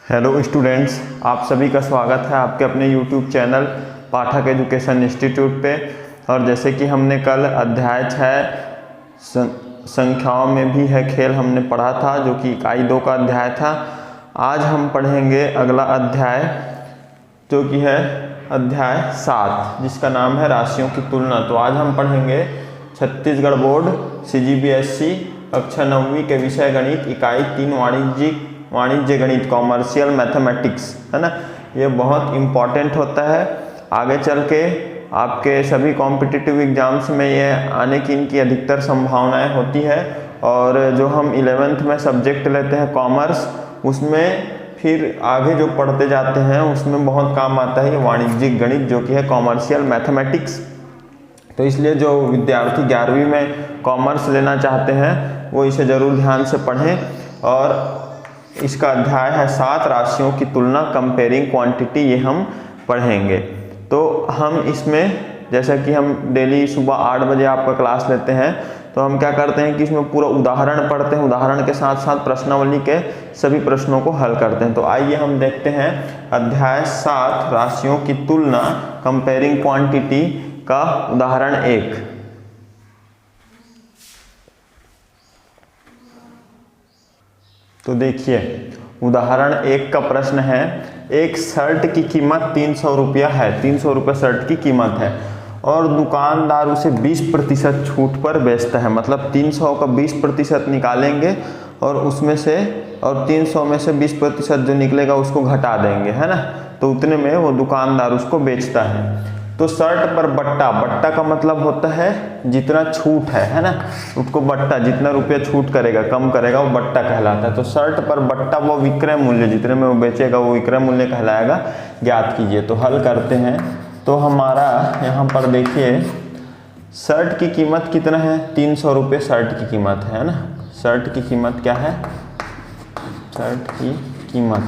Hello students, आप सभी का स्वागत है आपके अपने यूट्यूब चैनल पाठक एजुकेशन इंस्टीट्यूट पे। और जैसे कि हमने कल अध्याय 6 संख्याओं में भी है खेल हमने पढ़ा था, जो कि इकाई 2 का अध्याय था। आज हम पढ़ेंगे अगला अध्याय, जो कि है अध्याय 7, जिसका नाम है राशियों की तुलना। तो आज हम पढ़ेंगे छत्तीसगढ़ बोर्ड CGBSE कक्षा 9वीं के विषय गणित इकाई 3 वाणिज्य गणित कॉमर्शियल मैथमेटिक्स, है ना। ये बहुत इम्पॉर्टेंट होता है, आगे चल के आपके सभी कॉम्पिटिटिव एग्जाम्स में ये आने की इनकी अधिकतर संभावनाएं होती है। और जो हम 11th में सब्जेक्ट लेते हैं कॉमर्स, उसमें फिर आगे जो पढ़ते जाते हैं उसमें बहुत काम आता है ये वाणिज्यिक गणित, जो कि है कॉमर्शियल मैथमेटिक्स। तो इसलिए जो विद्यार्थी 11वीं में कॉमर्स लेना चाहते हैं वो इसे ज़रूर ध्यान से पढ़ें। और इसका अध्याय है 7 राशियों की तुलना, कंपेयरिंग क्वांटिटी, ये हम पढ़ेंगे। तो हम इसमें, जैसा कि हम डेली सुबह 8 बजे आपका क्लास लेते हैं, तो हम क्या करते हैं कि इसमें पूरा उदाहरण पढ़ते हैं, उदाहरण के साथ साथ प्रश्नावली के सभी प्रश्नों को हल करते हैं। तो आइए हम देखते हैं अध्याय 7 राशियों की तुलना, कंपेयरिंग क्वांटिटी का उदाहरण 1। तो देखिए, उदाहरण 1 का प्रश्न है, एक शर्ट की कीमत 300 रुपया है, 300 रुपये शर्ट की कीमत है और दुकानदार उसे 20% छूट पर बेचता है। मतलब 300 का 20% निकालेंगे और उसमें से, और 300 में से 20% जो निकलेगा उसको घटा देंगे, है ना। तो उतने में वो दुकानदार उसको बेचता है। तो शर्ट पर बट्टा का मतलब होता है जितना छूट है ना, उसको बट्टा, जितना रुपया छूट करेगा, कम करेगा, वो बट्टा कहलाता है। तो शर्ट पर बट्टा वो विक्रय मूल्य, जितने में वो बेचेगा वो विक्रय मूल्य कहलाएगा, ज्ञात कीजिए। तो हल करते हैं। तो हमारा यहाँ पर देखिए, शर्ट की कीमत कितना है, 300 रुपये शर्ट की कीमत है ना। शर्ट की कीमत क्या है, शर्ट की कीमत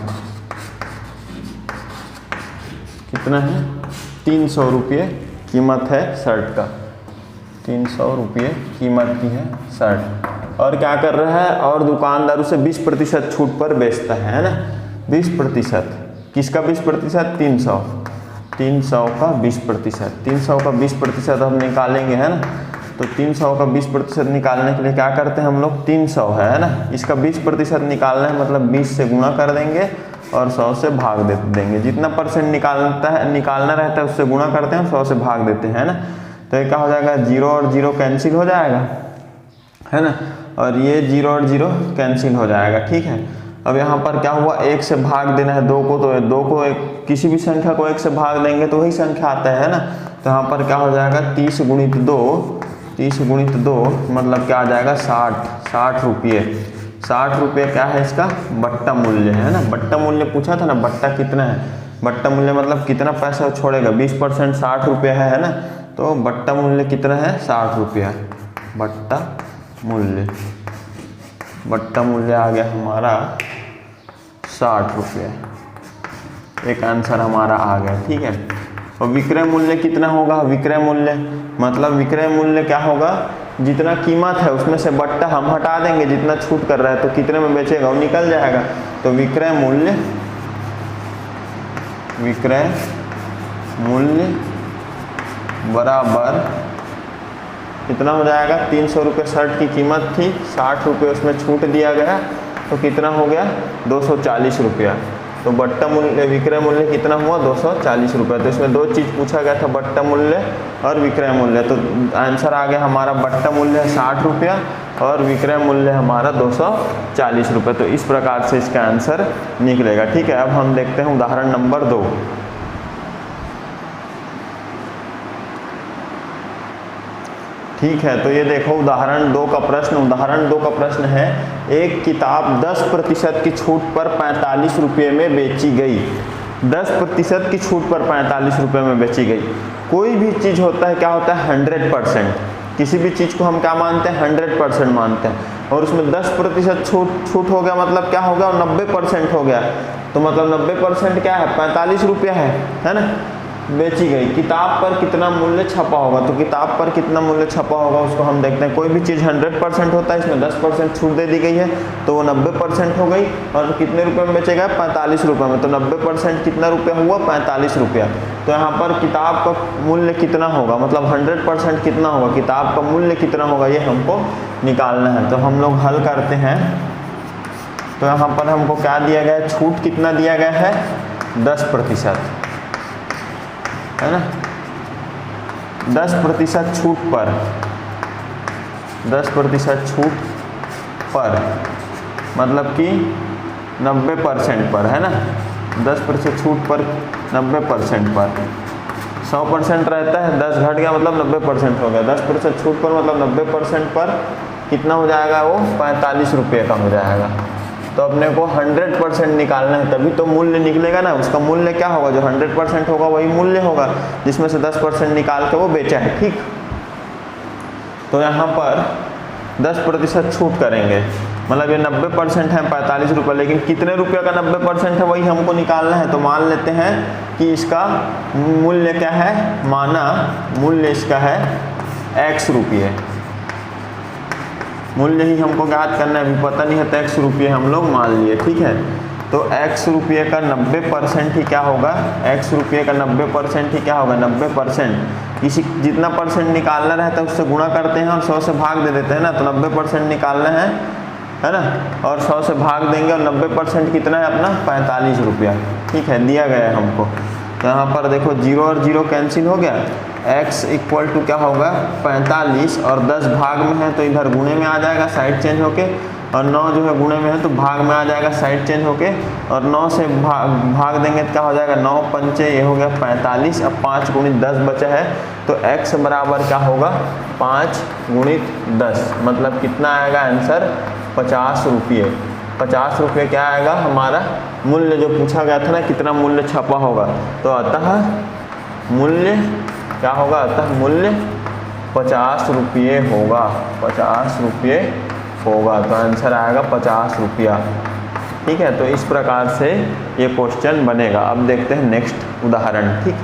कितना है, 300 रुपये कीमत है शर्ट का, 300 रुपये कीमत की है शर्ट। और क्या कर रहा है, और दुकानदार उसे 20% छूट पर बेचता है ना। 20%, किसका 20%, 300 का 20%, 300 का 20% हम निकालेंगे, है ना। तो 300 का 20% निकालने के लिए क्या करते हैं हम लोग, 300 है ना, इसका 20% निकालना है, मतलब 20 से गुणा कर देंगे और 100 से भाग देंगे। जितना परसेंट निकालना रहता है उससे गुणा करते हैं, 100 से भाग देते हैं ना। तो ये क्या हो जाएगा, 0 और 0 कैंसिल हो जाएगा, है ना। और ये 0 और 0 कैंसिल हो जाएगा, ठीक है। अब यहाँ पर क्या हुआ, 1 से भाग देना है 2 को, तो 2 को किसी भी संख्या को 1 से भाग देंगे तो वही संख्या आता है ना। तो यहाँ पर क्या हो जाएगा, 30 गुणित 2 मतलब क्या आ जाएगा, 60 रुपये। 60 रुपये क्या है, इसका बट्टा मूल्य है ना। बट्टा मूल्य पूछा था ना, बट्टा कितना है, बट्टा मूल्य मतलब कितना पैसा छोड़ेगा, 20% 60 रुपये है ना। तो बट्टा मूल्य कितना है, 60 रुपया। बट्टा मूल्य आ गया हमारा 60 रुपये। एक आंसर हमारा आ गया, ठीक है। और विक्रय मूल्य कितना होगा, विक्रय मूल्य मतलब विक्रय मूल्य क्या होगा, जितना कीमत है उसमें से बट्टा हम हटा देंगे, जितना छूट कर रहा है, तो कितने में बेचेगा वो निकल जाएगा। तो विक्रय मूल्य बराबर कितना हो जाएगा, 300 रुपये शर्ट की कीमत थी, 60 रुपये उसमें छूट दिया गया, तो कितना हो गया, 240 रुपया। तो बट्टा मूल्य, विक्रय मूल्य कितना हुआ, 240 रुपये। तो इसमें 2 चीज़ पूछा गया था, बट्टा मूल्य और विक्रय मूल्य। तो आंसर आ गया हमारा, बट्टा मूल्य है 60 रुपया और विक्रय मूल्य हमारा 240 रुपये। तो इस प्रकार से इसका आंसर निकलेगा, ठीक है। अब हम देखते हैं उदाहरण नंबर 2। ठीक है, तो ये देखो उदाहरण 2 का प्रश्न। उदाहरण 2 का प्रश्न है, एक किताब 10% की छूट पर 45 रुपये में बेची गई। 10% की छूट पर 45 रुपये में बेची गई। कोई भी चीज़ होता है, क्या होता है, 100%। किसी भी चीज़ को हम क्या मानते हैं, 100% मानते हैं। और उसमें 10% छूट हो गया, मतलब क्या हो गया, 90% हो गया। तो मतलब 90% क्या है, 45 रुपया है ना। बेची गई। किताब पर कितना मूल्य छपा होगा, तो किताब पर कितना मूल्य छपा होगा उसको हम देखते हैं। कोई भी चीज़ 100% होता है, इसमें 10% छूट दे दी गई है तो वो 90% हो गई। और कितने रुपए में बेचेगा, 45 रुपये में, तो 90% कितना रुपया हुआ, 45 रुपया। तो यहाँ पर किताब का मूल्य कितना होगा, मतलब 100% कितना होगा, किताब का मूल्य कितना होगा, ये हमको निकालना है। तो हम लोग हल करते हैं। तो यहाँ पर हमको क्या दिया गया है, छूट कितना दिया गया है, 10%, है ना। 10% छूट पर, 10% छूट पर मतलब कि 90% पर, है ना। 10% छूट पर 90% पर, 100% रहता है, 10 घट गया मतलब 90% हो गया। 10% छूट पर मतलब 90% पर कितना हो जाएगा, वो 45 रुपये का हो जाएगा। तो अपने को 100% निकालना है, तभी तो मूल्य निकलेगा ना। उसका मूल्य क्या होगा, जो 100% होगा वही मूल्य होगा, जिसमें से 10% निकाल के वो बेचा है, ठीक। तो यहाँ पर 10% छूट करेंगे, मतलब ये 90% है 45 रुपये, लेकिन कितने रुपये का 90% है वही हमको निकालना है। तो मान लेते हैं कि इसका मूल्य क्या है, माना मूल्य इसका है x रुपये, मूल्य ही हमको ज्ञात करना है, अभी पता नहीं है, तो x रुपये हम लोग मान लिए, ठीक है। तो x रुपये का 90% ही क्या होगा, x रुपये का 90% ही क्या होगा, 90%। किसी जितना परसेंट निकालना रहता है उससे गुणा करते हैं और 100 से भाग दे देते हैं ना। तो 90% निकालना है ना, और 100 से भाग देंगे, और 90% कितना है अपना, 45 रुपया, ठीक है, दिया गया है हमको। तो यहाँ पर देखो 0 और 0 कैंसिल हो गया, x इक्वल टू क्या होगा, 45, और 10 भाग में है तो इधर गुणे में आ जाएगा साइड चेंज होके, और 9 जो है गुणे में है तो भाग में आ जाएगा साइड चेंज होके, और 9 से भाग देंगे तो क्या हो जाएगा, 9 पंचे ये हो गया 45। अब 5 गुणित 10 बचा है, तो x बराबर क्या होगा, 5 गुणित 10, मतलब कितना आएगा आंसर, 50 रुपये। 50 रुपये क्या आएगा हमारा मूल्य, जो पूछा गया था ना कितना मूल्य छपा होगा। तो अतः मूल्य क्या होगा, अतः मूल्य 50 रुपये होगा, 50 रुपये होगा। तो आंसर आएगा 50 रुपया, ठीक है। तो इस प्रकार से ये क्वेश्चन बनेगा। अब देखते हैं नेक्स्ट उदाहरण, ठीक।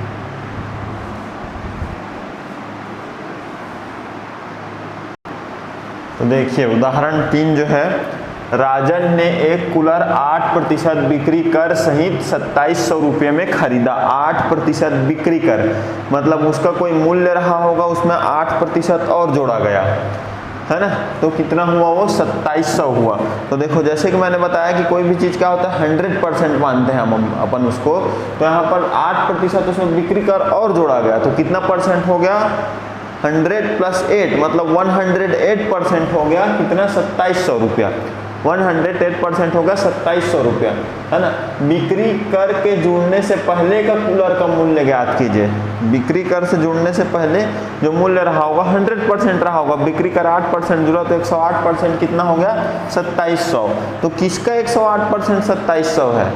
तो देखिए उदाहरण 3 जो है, राजन ने एक कूलर 8% बिक्री कर सहित 2700 रुपये में खरीदा। 8% बिक्री कर मतलब उसका कोई मूल्य रहा होगा, उसमें 8% और जोड़ा गया, है ना। तो कितना हुआ, वो 2700 हुआ। तो देखो जैसे कि मैंने बताया कि कोई भी चीज़ क्या होता है 100% मानते हैं हम अपन उसको। तो यहाँ पर 8% उसमें बिक्री कर और जोड़ा गया, तो कितना परसेंट हो गया, 100 + 8 मतलब 108% हो गया, कितना, 2700 रुपया। 108% हो गया 2700 रुपया, है ना। बिक्री कर के जुड़ने से पहले का कूलर का मूल्य ज्ञात कीजिए। बिक्री कर से जुड़ने से पहले जो मूल्य रहा होगा 100% रहा होगा, बिक्री कर 8% जुड़ा तो 108% कितना हो गया, 2700। तो किसका 108% 2700 है,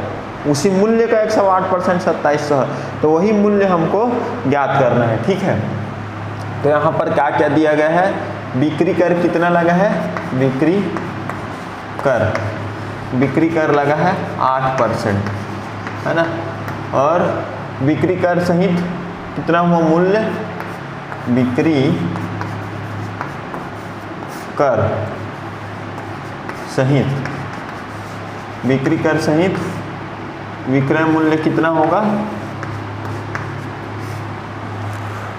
उसी मूल्य का 108% 2700 है, तो वही मूल्य हमको ज्ञात करना है, ठीक है। तो यहाँ पर क्या क्या दिया गया है, बिक्री कर कितना लगा है, बिक्री कर लगा है 8%, है ना। और बिक्री कर सहित कितना हुआ मूल्य, बिक्री कर सहित, बिक्री कर सहित विक्रय मूल्य कितना होगा,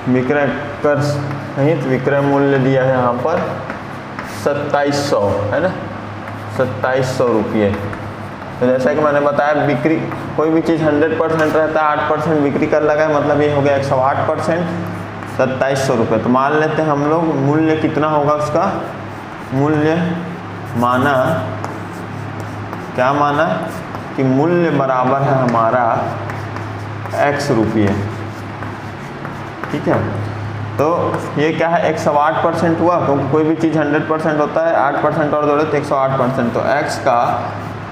विक्रय कर सहित विक्रय मूल्य दिया है यहाँ पर 2700, है ना, 2700 रुपये। तो जैसा कि मैंने बताया बिक्री कोई भी चीज़ 100% रहता है, 8% बिक्री कर लगा है, मतलब ये हो गया 108%, 2700 रुपये। तो मान लेते हैं हम लोग मूल्य कितना होगा उसका, मूल्य माना, क्या माना कि मूल्य बराबर है हमारा x रुपये, ठीक है। तो ये क्या है, 108% हुआ, क्योंकि कोई भी चीज़ 100% होता है, 8% और जोड़े तो 108%। तो x का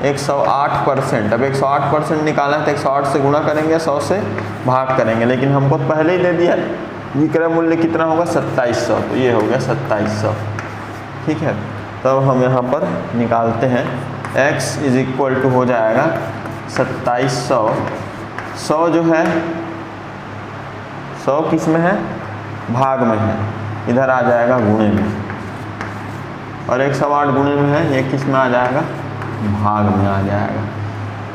108%, अब 108% निकालना है तो 108 से गुणा करेंगे, 100 से भाग करेंगे, लेकिन हमको पहले ही दे दिया विक्रय मूल्य कितना होगा 2700, तो ये हो गया 2700, ठीक है। तब हम यहाँ पर निकालते हैं, x = हो जाएगा 2700, 100 जो है 100 किस में है, भाग में है, इधर आ जाएगा गुणे में, और 108 गुणे में है, ये किस में आ जाएगा, भाग में आ जाएगा।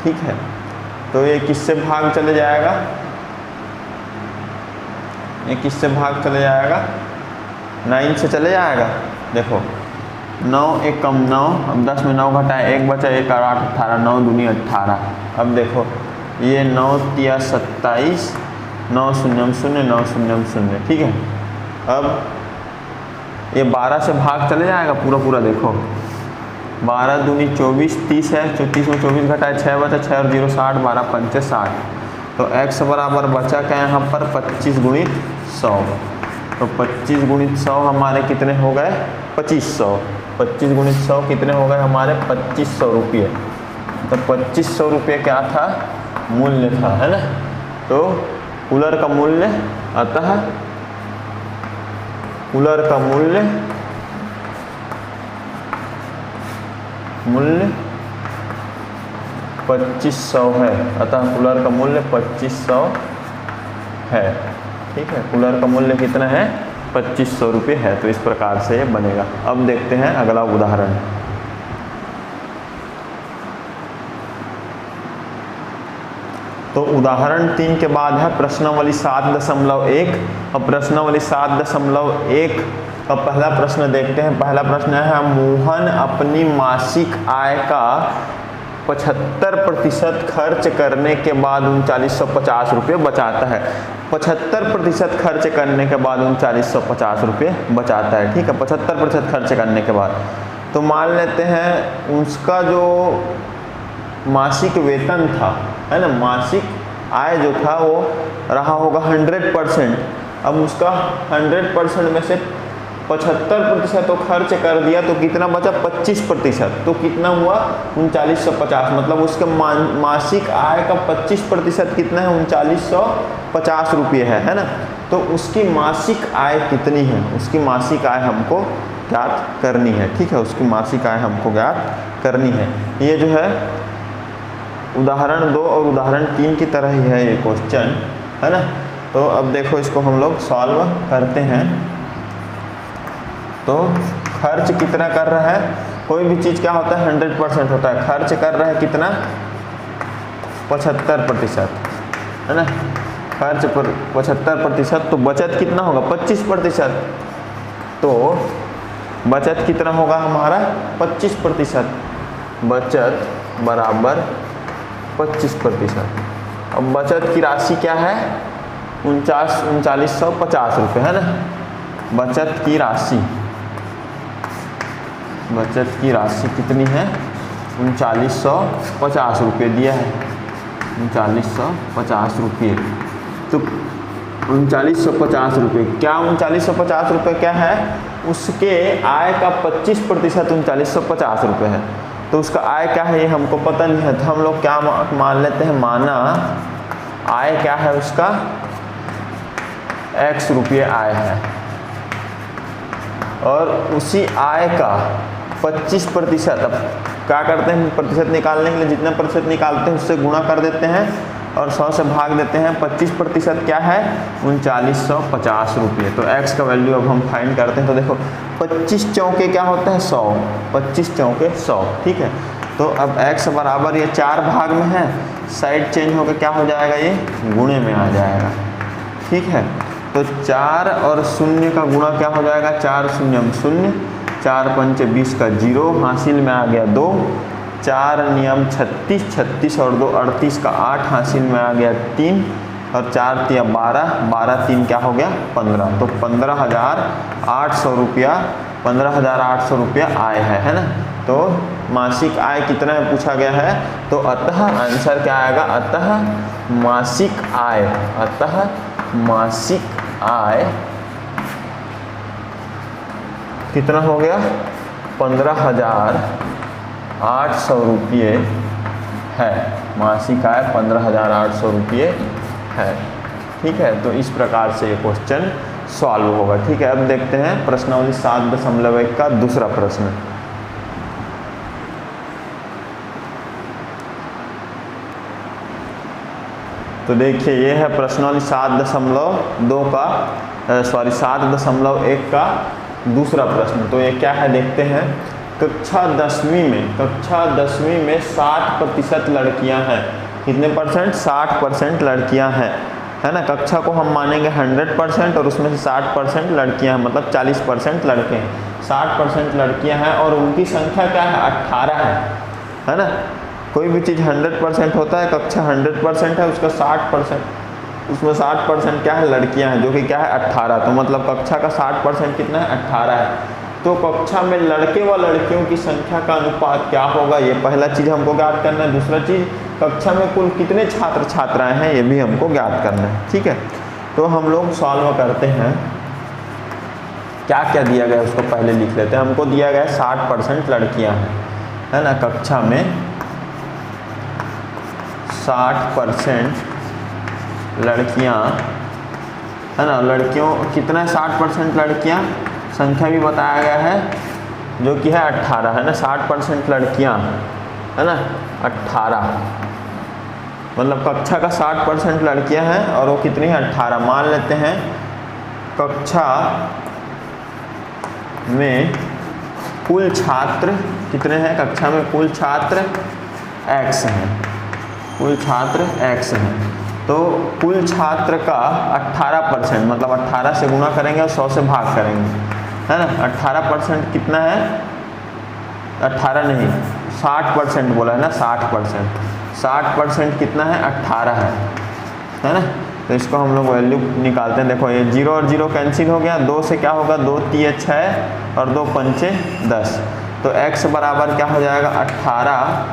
ठीक है, तो ये किससे भाग चले जाएगा, ये किससे भाग चले जाएगा, 9 से चले जाएगा। देखो 9 एक कम 9, अब 10 में 9 घटाए 1 बचा, 1 और 8 18, 9 दूनी 18। अब देखो ये 9 तिया 27, 9 शून्यम 0, 9 शून्यम 0। ठीक है, अब ये 12 से भाग चले जाएगा पूरा पूरा। देखो 12 दूनी 24, 30 है, 30 में 24 घटाए 6 बचा, 6 और 0 60, 12 पंचे 60। तो x बराबर बचा क्या यहाँ पर, 25 गुणित 100। तो 25 गुणित 100 हमारे कितने हो गए, 2500। 25 गुणित 100 कितने हो गए हमारे, 2500 रुपये। तो 2500 रुपये क्या था, मूल्य था, है ना। तो कूलर का मूल्य, अतः कूलर का मूल्य 2500 है, अतः कूलर का मूल्य 2500 है। ठीक है, कूलर का मूल्य कितना है, 2500 रुपये है। तो इस प्रकार से ये बनेगा। अब देखते हैं अगला उदाहरण। तो उदाहरण 3 के बाद है प्रश्नावली 7.1 और प्रश्नावली 7.1 का पहला प्रश्न देखते हैं। पहला प्रश्न है, मोहन अपनी मासिक आय का 75% खर्च करने के बाद 3950 रुपये बचाता है। 75% खर्च करने के बाद 3950 रुपये बचाता है। ठीक है, 75% खर्च करने के बाद। तो मान लेते हैं उसका जो मासिक वेतन था, है ना, मासिक आय जो था वो रहा होगा 100%। अब उसका 100% में से 75% तो खर्च कर दिया, तो कितना बचा, 25%। तो कितना हुआ, 3950। मतलब उसके मासिक आय का 25% कितना है, 3950 रुपये है ना। तो उसकी मासिक आय कितनी है, उसकी मासिक आय हमको ज्ञात करनी है। ठीक है, उसकी मासिक आय हमको ज्ञात करनी है। ये जो है उदाहरण 2 और उदाहरण 3 की तरह ही है ये क्वेश्चन, है ना। तो अब देखो इसको हम लोग सॉल्व करते हैं। तो खर्च कितना कर रहा है, कोई भी चीज़ क्या होता है, 100% होता है। खर्च कर रहा है कितना, 75%, है ना। खर्च पर 75%, तो बचत कितना होगा, 25%। तो बचत कितना होगा हमारा, 25%। बचत बराबर 25%। अब बचत की राशि क्या है, 3950 रुपये, है ना। बचत की राशि कितनी है, 3950 रुपये दिया है, 3950 रुपये। तो 3950 रुपये क्या, 3950 रुपये क्या है, उसके आय का 25% 3950 रुपये है। तो उसका आय क्या है ये हमको पता नहीं है, तो हम लोग क्या मान लेते हैं, माना आय क्या है उसका, x रुपये आय है, और उसी आय का 25%। अब क्या करते हैं, प्रतिशत निकालने के लिए जितना प्रतिशत निकालते हैं उससे गुणा कर देते हैं और 100 से भाग देते हैं। 25% क्या है, 3950 रुपये। तो x का वैल्यू अब हम फाइंड करते हैं। तो देखो 25 चौके क्या होता है, 100, 25 चौके 100। ठीक है, तो अब x बराबर ये 4 भाग में है, साइड चेंज होकर क्या हो जाएगा, ये गुणे में आ जाएगा। ठीक है, तो 4 और 0 का गुणा क्या हो जाएगा, 4 शून्यम 0, 4 पंचे 20 का 0, हासिल में आ गया 2, 4 नियम 36, 36 और 2 38 का 8, हासिल में आ गया 3, और 4 तिया 12, 12 3 क्या हो गया 15। तो 15,800 रुपया, 15,800 रुपया आय है ना। तो मासिक आय कितना है पूछा गया है, तो अतः आंसर क्या आएगा, अतः मासिक आय, अतः मासिक आय कितना हो गया, 15,800 रुपये है। मासिक आय 15,800 रुपये है। ठीक है, तो इस प्रकार से ये क्वेश्चन सॉल्व होगा। ठीक है, अब देखते हैं प्रश्नावली 7.1 का दूसरा प्रश्न। तो देखिए ये है प्रश्नावली 7.2 का 7.1 का दूसरा प्रश्न। तो ये क्या है देखते हैं। कक्षा 10वीं में 60% लड़कियां हैं। कितने परसेंट? 60% लड़कियां हैं, है ना। कक्षा को हम मानेंगे 100% और उसमें से 60% लड़कियां हैं, मतलब 40% लड़के हैं। 60% लड़कियां हैं और उनकी संख्या क्या है? 18 है ना। कोई भी चीज़ 100% होता है, कक्षा 100% है, उसका 60%, उसमें 60% क्या है? लड़कियां हैं, जो कि क्या है? 18। तो मतलब कक्षा का 60% कितना है? 18 है। तो कक्षा में लड़के व लड़कियों की संख्या का अनुपात क्या होगा? ये पहला चीज़ हमको ज्ञात करना है। दूसरा चीज़, कक्षा में कुल कितने छात्र छात्राएं हैं, ये भी हमको ज्ञात करना है। ठीक है, तो हम लोग सॉल्व करते हैं। क्या क्या दिया गया उसको पहले लिख लेते हैं। हमको दिया गया 60% लड़कियां हैं, है ना। कक्षा में 60% लड़कियां, है ना। लड़कियों कितना है? 60% लड़कियां, संख्या भी बताया गया है जो कि है 18, है ना। 60% लड़कियां, है ना, 18, मतलब कक्षा का 60% लड़कियां हैं और वो कितनी है? 18। मान लेते हैं कक्षा में कुल छात्र कितने हैं? कक्षा में कुल छात्र x हैं, कुल छात्र x हैं। तो कुल छात्र का 18%, मतलब 18 से गुणा करेंगे और 100 से भाग करेंगे, है ना। 18% कितना है? 18 नहीं, 60% बोला है ना। 60% कितना है? 18 है ना। तो इसको हम लोग वैल्यू निकालते हैं। देखो ये 0 और 0 कैंसिल हो गया। 2 से क्या होगा? 2 तिये 6 और 2 पंचे 10। तो x बराबर क्या हो जाएगा? 18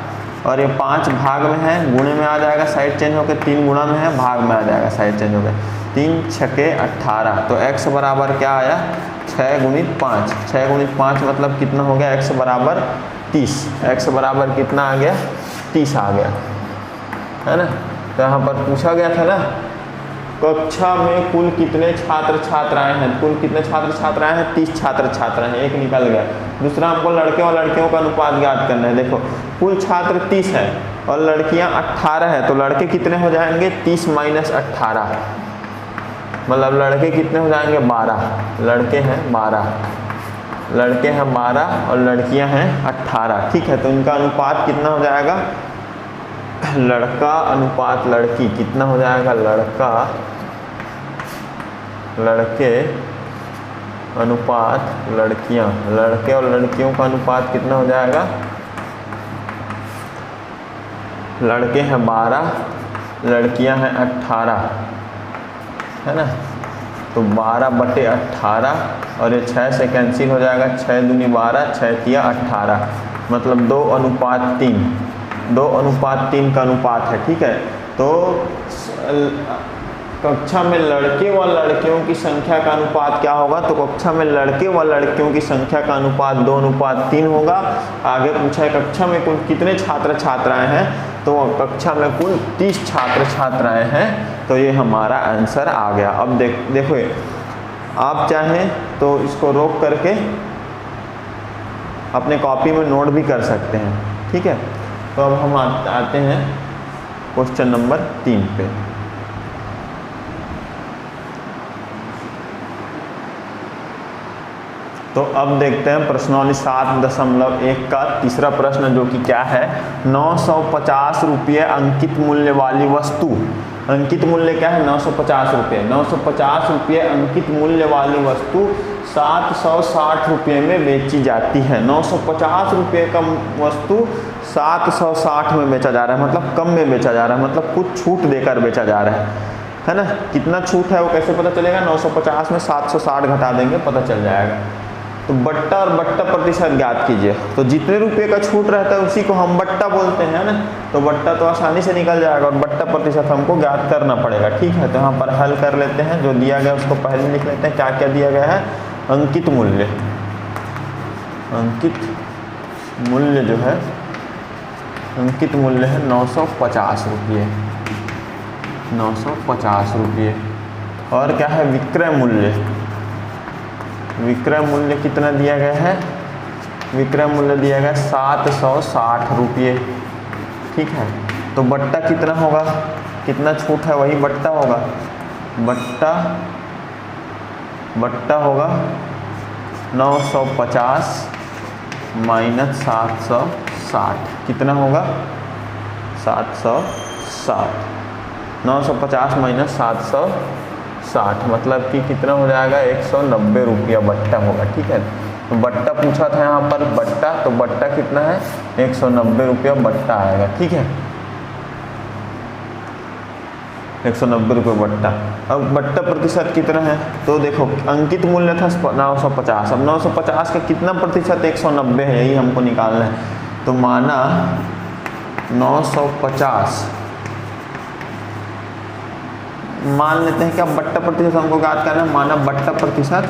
और ये 5 भाग में है, गुणे में आ जाएगा, साइड चेंज होकर 3 गुणा में है, भाग में आ जाएगा, साइड चेंज होकर 3 छके 18। तो x बराबर क्या आया? 6 गुणित 5। 6 गुणित 5 मतलब कितना हो गया? x बराबर 30। x बराबर कितना आ गया? 30 आ गया, है ना। तो यहाँ पर पूछा गया था ना, कक्षा में कुल कितने छात्र छात्राएं हैं। कुल कितने छात्र छात्राएं हैं? 30 छात्र छात्राएं हैं, एक निकल गया। दूसरा हमको लड़के और लड़कियों का अनुपात ज्ञात करना है। देखो कुल छात्र 30 है और लड़कियां 18 है, तो लड़के कितने हो जाएंगे? 30 माइनस 18, मतलब लड़के कितने हो जाएंगे? 12। लड़के हैं 12, लड़के हैं 12 और लड़कियां हैं 18। ठीक है, तो इनका अनुपात कितना हो जाएगा? लड़का अनुपात लड़की कितना हो जाएगा? लड़के अनुपात लड़कियां, लड़के और लड़कियों का अनुपात कितना हो जाएगा? लड़के हैं 12, लड़कियां हैं 18, है ना। तो 12/18 और ये 6 से कैंसिल हो जाएगा। 6 दूनी 12, 6 तिया 18, मतलब 2:3। 2:3 का अनुपात है। ठीक है, तो कक्षा में लड़के व लड़कियों की संख्या का अनुपात क्या होगा? तो कक्षा में लड़के व लड़कियों की संख्या का अनुपात 2:3 होगा। आगे पूछा है कक्षा में कुल कितने छात्र छात्राएं हैं, तो कक्षा में कुल 30 छात्र छात्राएं हैं। तो ये हमारा आंसर आ गया। अब देखो आप चाहें तो इसको रोक करके अपने कॉपी में नोट भी कर सकते हैं। ठीक है, तो अब हम आते हैं क्वेश्चन नंबर 3 पे। तो अब देखते हैं प्रश्नावली 7.1 का तीसरा प्रश्न, जो कि क्या है? 950 रुपये अंकित मूल्य वाली वस्तु। अंकित मूल्य क्या है? 950 रुपये। 950 रुपये अंकित मूल्य वाली वस्तु 760 रुपये में बेची जाती है। 950 रुपये का वस्तु 760 में बेचा जा रहा है, मतलब कम में बेचा जा रहा है, मतलब कुछ छूट देकर बेचा जा रहा है ना। कितना छूट है वो कैसे पता चलेगा? 950 में 760 घटा देंगे, पता चल जाएगा। तो बट्टा और बट्टा प्रतिशत ज्ञात कीजिए। तो जितने रुपये का छूट रहता है उसी को हम बट्टा बोलते हैं ना। तो बट्टा तो आसानी से निकल जाएगा और बट्टा प्रतिशत हमको ज्ञात करना पड़ेगा। ठीक है, तो यहाँ पर हल कर लेते हैं। जो दिया गया उसको पहले लिख लेते हैं। क्या क्या दिया गया है? अंकित मूल्य, अंकित मूल्य जो है, अंकित मूल्य है 950 रुपये। 950 रुपये। और क्या है? विक्रय मूल्य। विक्रय मूल्य कितना दिया गया है? विक्रय मूल्य दिया गया 760 रुपये। ठीक है, तो बट्टा कितना होगा? कितना छूट है वही बट्टा होगा, बट्टा होगा 950 माइनस 760, कितना होगा 760। 950 माइनस 760 मतलब कि कितना हो जाएगा 190 रुपया बट्टा होगा। ठीक है, तो बट्टा पूछा था यहाँ पर बट्टा, तो बट्टा कितना है 190 रुपया बट्टा आएगा। ठीक है, 190 रुपये बट्टा। अब बट्टा प्रतिशत कितना है, तो देखो अंकित मूल्य था 950, अब 950 का कितना प्रतिशत 190 है, यही हमको निकालना है। तो माना 950 मान लेते हैं, क्या बट्टा प्रतिशत हमको याद करना है, माना बट्टा प्रतिशत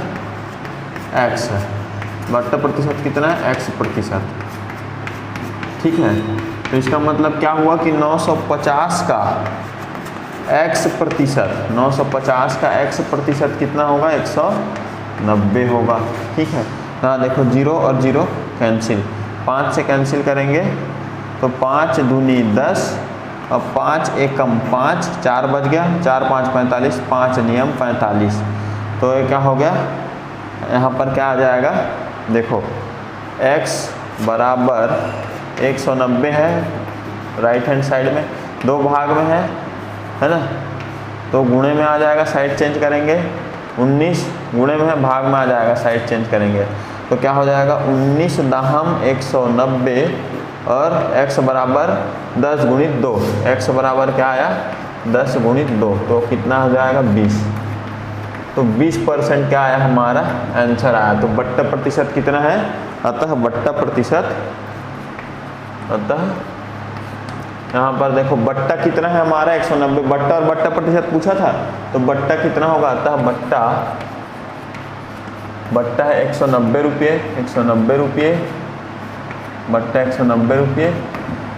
x है, बट्टा प्रतिशत कितना है x प्रतिशत। ठीक है, तो इसका मतलब क्या हुआ कि 950 का x प्रतिशत, 950 का x प्रतिशत कितना होगा 190 होगा। ठीक है, हाँ देखो 0 और 0 कैंसिल, 5 से कैंसिल करेंगे तो 5 दूनी 10 और 5 एकम 5, 4 बच गया, 4 5 45, 5 नियम 45। तो ये क्या हो गया, यहाँ पर क्या आ जाएगा, देखो x बराबर 190 है, राइट हैंड साइड में 2 भाग में है ना, तो गुणे में आ जाएगा, साइड चेंज करेंगे, 19 गुणे में है, भाग में आ जाएगा, साइड चेंज करेंगे तो क्या हो जाएगा 19 दाहम 190 और x बराबर 10 गुणित 2, x बराबर क्या आया 10 गुणित 2, तो कितना हो जाएगा 20। तो 20% क्या आया हमारा आंसर आया। तो बट्टा प्रतिशत कितना है, अतः बट्टा प्रतिशत, अतः यहाँ पर देखो बट्टा कितना है हमारा 190, बट्टा और बट्टा प्रतिशत पूछा था, तो बट्टा कितना होगा, अतः बट्टा है 190 रुपये, 190 रुपये बट्टा 190 रुपये,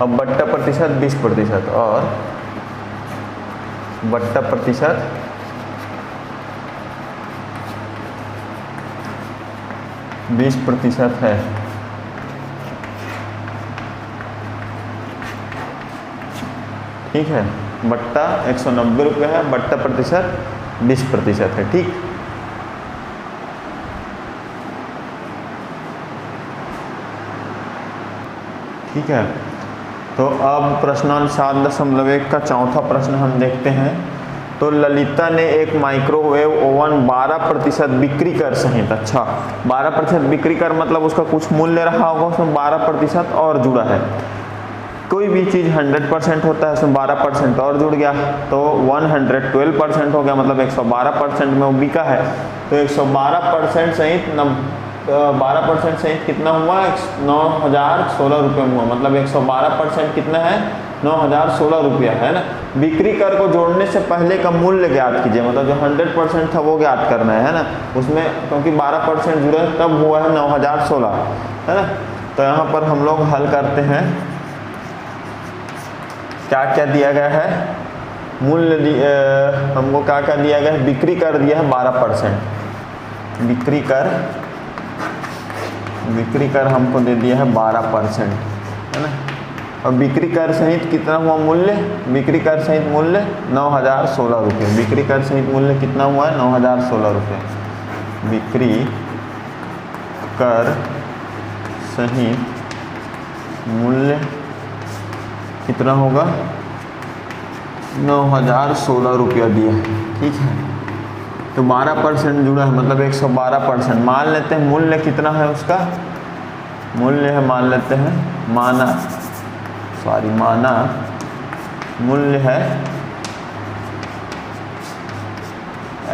अब बट्टा प्रतिशत 20% और बट्टा प्रतिशत 20% है। ठीक है, बट्टा 190 रुपये है, बट्टा प्रतिशत 20% है। ठीक, ठीक है, तो अब प्रश्नांक 7.1 का चौथा प्रश्न हम देखते हैं। तो ललिता ने एक माइक्रोवेव ओवन 12% बिक्री कर सहित, अच्छा 12% बिक्री कर मतलब उसका कुछ मूल्य रहा होगा, उसमें 12% और जुड़ा है। कोई भी चीज़ 100% होता है, उसमें 12% और जुड़ गया तो 112% हो गया, मतलब 112% में वो बिका है। तो 112% सहित 12% सहित कितना हुआ 9016 रुपये हुआ, मतलब 112% कितना है 9016 रुपया है ना। बिक्री कर को जोड़ने से पहले का मूल्य ज्ञात कीजिए, मतलब जो 100% था वो ज्ञात करना है ना, उसमें क्योंकि 12% जुड़े तब हुआ है 9016 है ना। तो यहाँ पर हम लोग हल करते हैं, क्या क्या दिया गया है, मूल्य हमको क्या क्या दिया गया है, बिक्री कर दिया है 12%, बिक्री कर हमको दे दिया है 12% है ना। और बिक्री कर सहित कितना हुआ मूल्य, बिक्री कर सहित मूल्य 9016 रुपये, बिक्री कर सहित मूल्य कितना हुआ है 9016 रुपये, बिक्री कर सहित मूल्य कितना होगा 9016 रुपया दिया है। ठीक है, तो 12% जुड़ा है, मतलब 112%। मान लेते हैं मूल्य कितना है उसका, मूल्य है मान लेते हैं माना मूल्य है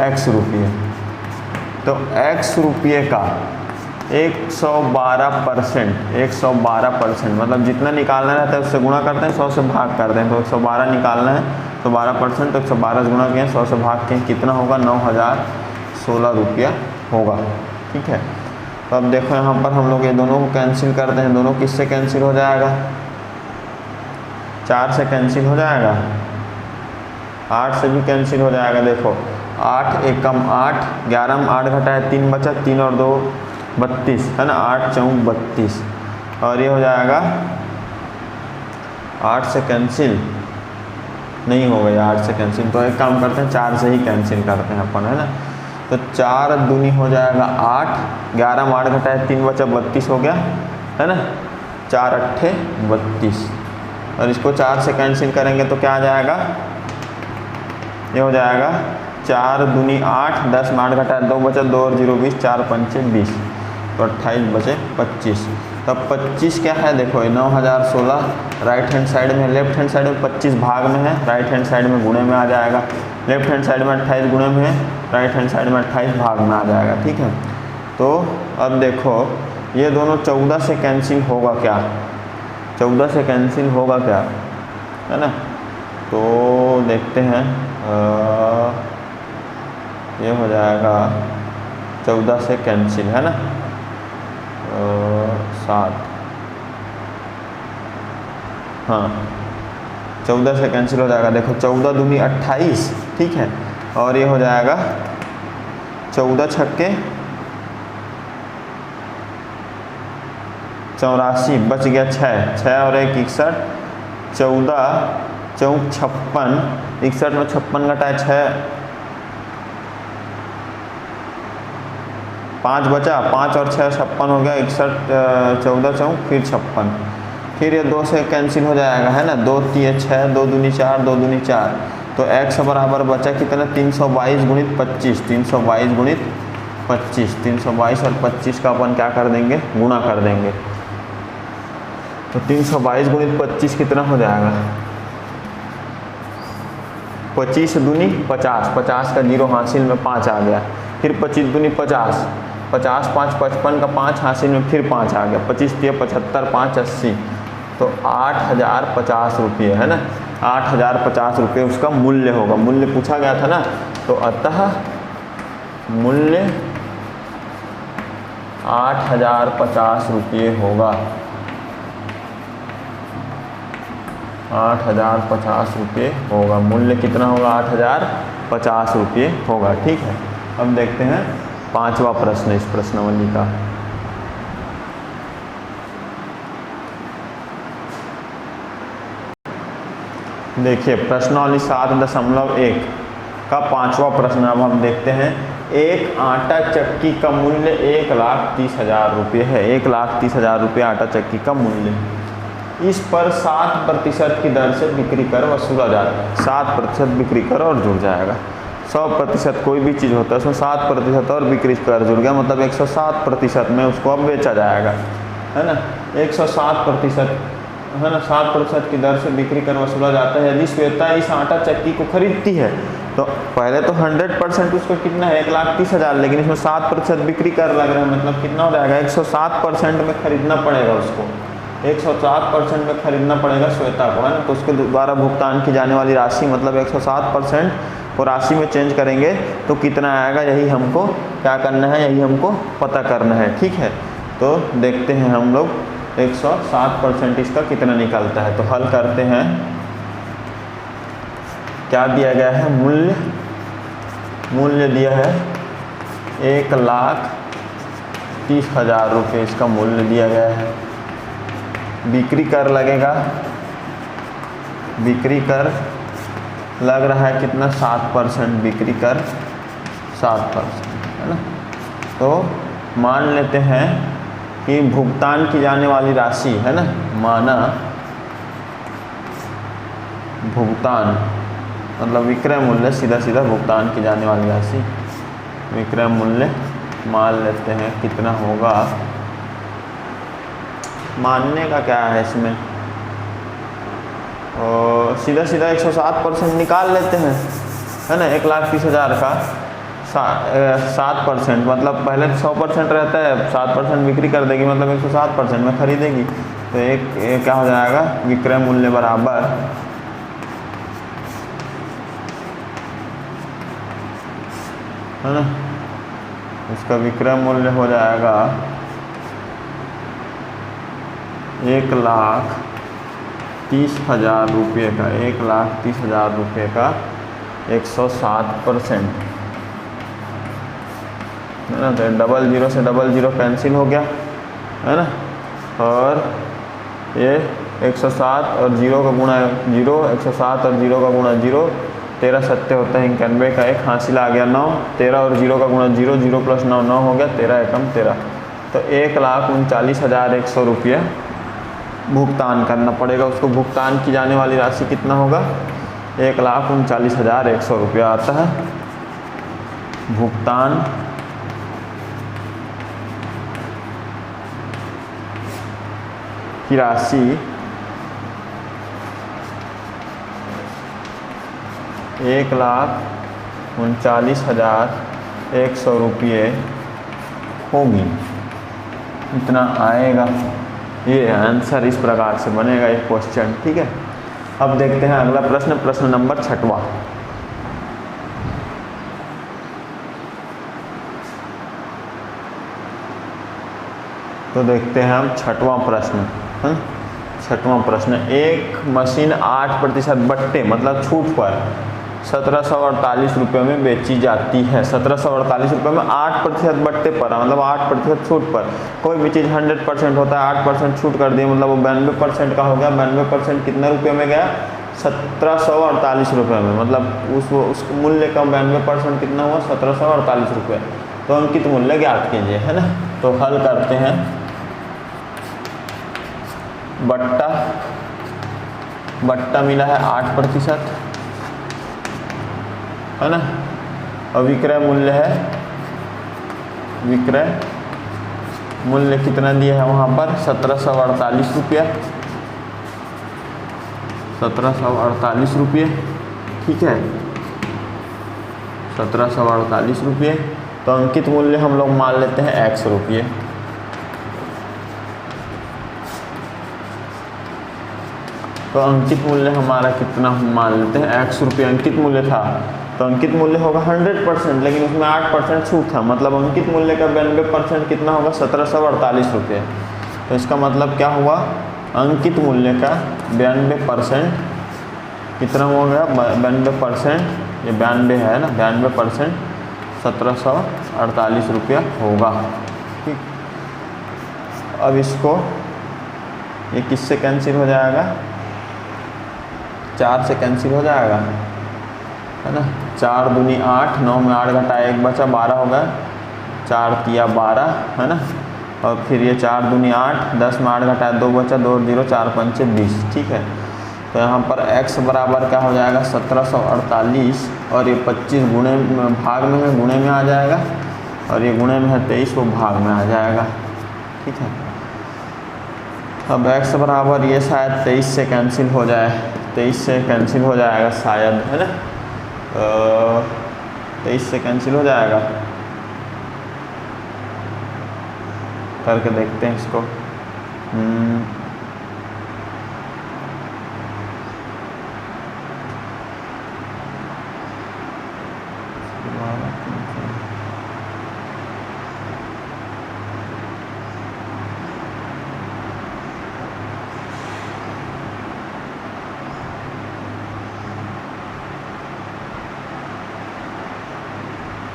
x रुपये। तो x रुपये का 112%, मतलब जितना निकालना रहता है उससे गुणा करते हैं, 100 से भाग करते हैं, तो 112 निकालना है तो 12%, तो 112 गुणा किए 100 से भाग किए कितना होगा 9016 रुपया होगा। ठीक है, तो अब देखो यहाँ पर हम लोग ये दोनों को कैंसिल करते हैं, दोनों किससे कैंसिल हो जाएगा, 4 से कैंसिल हो जाएगा, 8 से भी कैंसिल हो जाएगा। देखो 8 एकम 8, 11 में 8 घटाया 3 बचा, 3 और 2 32 है ना, 8 चौक 32 और ये हो जाएगा 8 से कैंसिल नहीं हो गई 8 से कैंसिल, तो एक काम करते हैं 4 से ही कैंसिल करते हैं अपन, है ना। तो 4 दूनी हो जाएगा 8, 11 में 8 घटाए 3 बचा 32 हो गया, है ना। 4 अट्ठे 32, और इसको 4 से कैंसिल करेंगे तो क्या आ जाएगा, ये हो जाएगा 4 दूनी 8, 10 में 8 घटाए 2 बचा 2 और 0 20, 4 पंचे 20, तो 28 बचे 25। तब 25 क्या है, देखो 9016 राइट हैंड साइड में, लेफ्ट हैंड साइड में 25 भाग में है, राइट हैंड साइड में गुणे में आ जाएगा। लेफ्ट हैंड साइड में 28 गुणे में है, राइट हैंड साइड में 28 भाग में आ जाएगा, ठीक है। तो अब देखो ये दोनों 14 से कैंसिल होगा क्या, 14 से कैंसिल होगा क्या, है ना। तो देखते हैं, ये हो जाएगा 14 से कैंसिल, है ना, 7, हाँ 14 से कैंसिल हो जाएगा। देखो 14 दूनी 28, ठीक है, और ये हो जाएगा 14 छक्के 84, बच गया 6 और 1 61, 14 चौक 56, 61 में 56 घटाए 6, 5 बचा, 5 और 6 56 हो गया, 61 14 चौक फिर 56, फिर ये 2 से कैंसिल हो जाएगा, है ना। 2 3 6, 2 दूनी 4, 2 दूनी 4, तो x बराबर बचा कितना, 322 गुणित 25, 322 गुणित 25, 322 और 25 का अपन क्या कर देंगे, गुणा कर देंगे। तो 322 गुणित 25 कितना हो जाएगा, 25 दूनी 50, 50 का 0 हासिल में 5 आ गया, फिर 25 दूनी 50, 50 5 55 का 5 हासिल में फिर 5 आ गया, 25 3 75, 5 80, तो 8050 रुपये, है ना। 8050 रुपये उसका मूल्य होगा, मूल्य पूछा गया था ना, तो अतः मूल्य 8050 रुपये होगा, 8050 रुपये होगा, मूल्य कितना होगा, 8050 रुपये होगा, ठीक है। अब देखते हैं 5वां प्रश्न इस प्रश्नावली का। देखिए प्रश्नावली 7.1 का 5वां प्रश्न अब हम देखते हैं। एक आटा चक्की का मूल्य 1,30,000 रुपये है, 1,30,000 रुपये आटा चक्की का मूल्य। इस पर 7% की दर से बिक्री कर वसूला जाता है, 7% बिक्री कर और जुड़ जाएगा। 100% कोई भी चीज़ होता है उसमें 7% और बिक्री कर जुड़ गया, मतलब 107% में उसको अब बेचा जाएगा, है ना। 107%, है ना, 7% की दर से बिक्री कर वसूला जाता है। यदि श्वेता इस आटा चक्की को खरीदती है तो पहले तो 100% उसको कितना है, 1,30,000, लेकिन इसमें 7% बिक्री कर लग रहा है, मतलब कितना हो जाएगा, 107% में खरीदना पड़ेगा उसको, 107% में खरीदना पड़ेगा श्वेता को, है ना। तो उसके द्वारा भुगतान की जाने वाली राशि, मतलब 107% को राशि में चेंज करेंगे तो कितना आएगा, यही हमको क्या करना है, यही हमको पता करना है, ठीक है। तो देखते हैं हम लोग 107% इसका कितना निकलता है। तो हल करते हैं, क्या दिया गया है, मूल्य दिया है 1,30,000 रुपये इसका मूल्य दिया गया है। बिक्री कर लगेगा, बिक्री कर लग रहा है कितना, 7%, बिक्री कर 7%, है ना। तो मान लेते हैं कि भुगतान की जाने वाली राशि, है ना, माना भुगतान मतलब विक्रय मूल्य, सीधा सीधा भुगतान की जाने वाली राशि, विक्रय मूल्य मान लेते हैं कितना होगा, मानने का क्या है इसमें, और सीधा सीधा 107% निकाल लेते हैं, है ना। 1,30,000 का 7%, मतलब पहले 100% रहता है, 7% बिक्री कर देगी, मतलब 107% में खरीदेगी। तो एक क्या हो जाएगा, विक्रय मूल्य बराबर है ना, इसका विक्रय मूल्य हो जाएगा 1,30,000 रुपये का, 1,30,000 रुपये का 107%, है ना। तो 00 से 00 कैंसिल हो गया, है ना, और ये 107 और 0 का गुणा 0, 107 और 0 का गुणा 0, 13 सत्ते होता है 91 का 1 हासिल आ गया 9, 13 और 0 का गुणा 0, 0 प्लस 9 9 हो गया, 13 एकम 13। तो 1,39,100 रुपये भुगतान करना पड़ेगा उसको। भुगतान की जाने वाली राशि कितना होगा? 1,39,100 रुपया आता है। भुगतान की राशि 1,39,100 रुपये होगी, इतना आएगा। ये आंसर इस प्रकार से बनेगा एक क्वेश्चन, ठीक है। अब देखते हैं अगला प्रश्न, प्रश्न नंबर 6वां। तो देखते हैं हम 6वां प्रश्न। 6वां प्रश्न, एक मशीन 8% बट्टे मतलब छूट पर 1748 रुपये में बेची जाती है। 1748 रुपये में 8% बट्टे पर मतलब 8% छूट पर। कोई भी चीज़ 100% होता है, 8% छूट कर दिए मतलब वो 92% का हो गया। 92% कितने रुपये में गया? 1748 रुपये में, मतलब उस मूल्य का 92% कितना हुआ? 1748 रुपये। तो अंकित मूल्य ज्ञात कीजिए, है ना। तो हल करते हैं। बट्टा मिला है 8%, है ना। और विक्रय मूल्य है, विक्रय मूल्य कितना दिया है वहाँ पर? 1748 रुपया, 1748 रुपये, ठीक है। 1748 रुपये। तो अंकित मूल्य हम लोग मान लेते हैं x रुपये। तो अंकित मूल्य हमारा कितना मान लेते हैं? x रुपये अंकित मूल्य था। तो अंकित मूल्य होगा 100%, लेकिन उसमें 8% छूट था, मतलब अंकित मूल्य का 92% कितना होगा? 1748 रुपये। तो इसका मतलब क्या हुआ? अंकित मूल्य का 92% कितना हो गया? 92%, ये 92 है ना, 92% 1748 रुपया होगा, ठीक। अब इसको ये किससे कैंसिल हो जाएगा? 4 से कैंसिल हो जाएगा, है ना। 4 दूनी 8, 9 में 8 घटा 1 बचा, 12 हो गया। 4 तिया 12, है ना। और फिर ये 4 दूनी 8, 10 में 8 घटा 2 बचा, 2 0 4 पंचे 20, ठीक है। तो यहाँ पर x बराबर क्या हो जाएगा? 1748 और ये 25 गुणे भाग में है, गुणे में आ जाएगा, और ये गुणे में है 23, वो भाग में आ जाएगा, ठीक है। अब x बराबर ये शायद 23 से कैंसिल हो जाए, 23 से कैंसिल हो जाएगा शायद, है ना। 23 से कैंसिल हो जाएगा, करके देखते हैं इसको।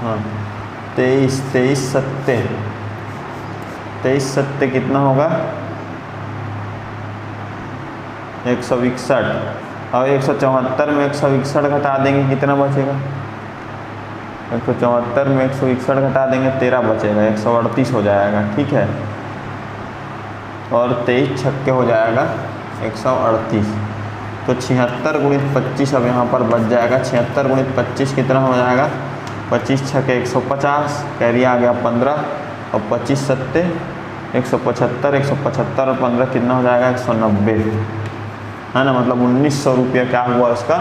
हाँ, 23 सत्ते कितना होगा? 161। और 174 में 161 घटा देंगे, कितना बचेगा? 174 में 161 घटा देंगे, 13 बचेगा, 138 हो जाएगा, ठीक है। और 23 छक्के हो जाएगा 138। तो 76 गुणित 25 अब यहाँ पर बच जाएगा। 76 गुणित 25 कितना हो जाएगा? 25 छक्के 150, कैरी आ गया 15, और 25 सत्ते 175, 175 और 15 कितना हो जाएगा? 190, है ना। मतलब 1900 रुपया क्या हुआ इसका?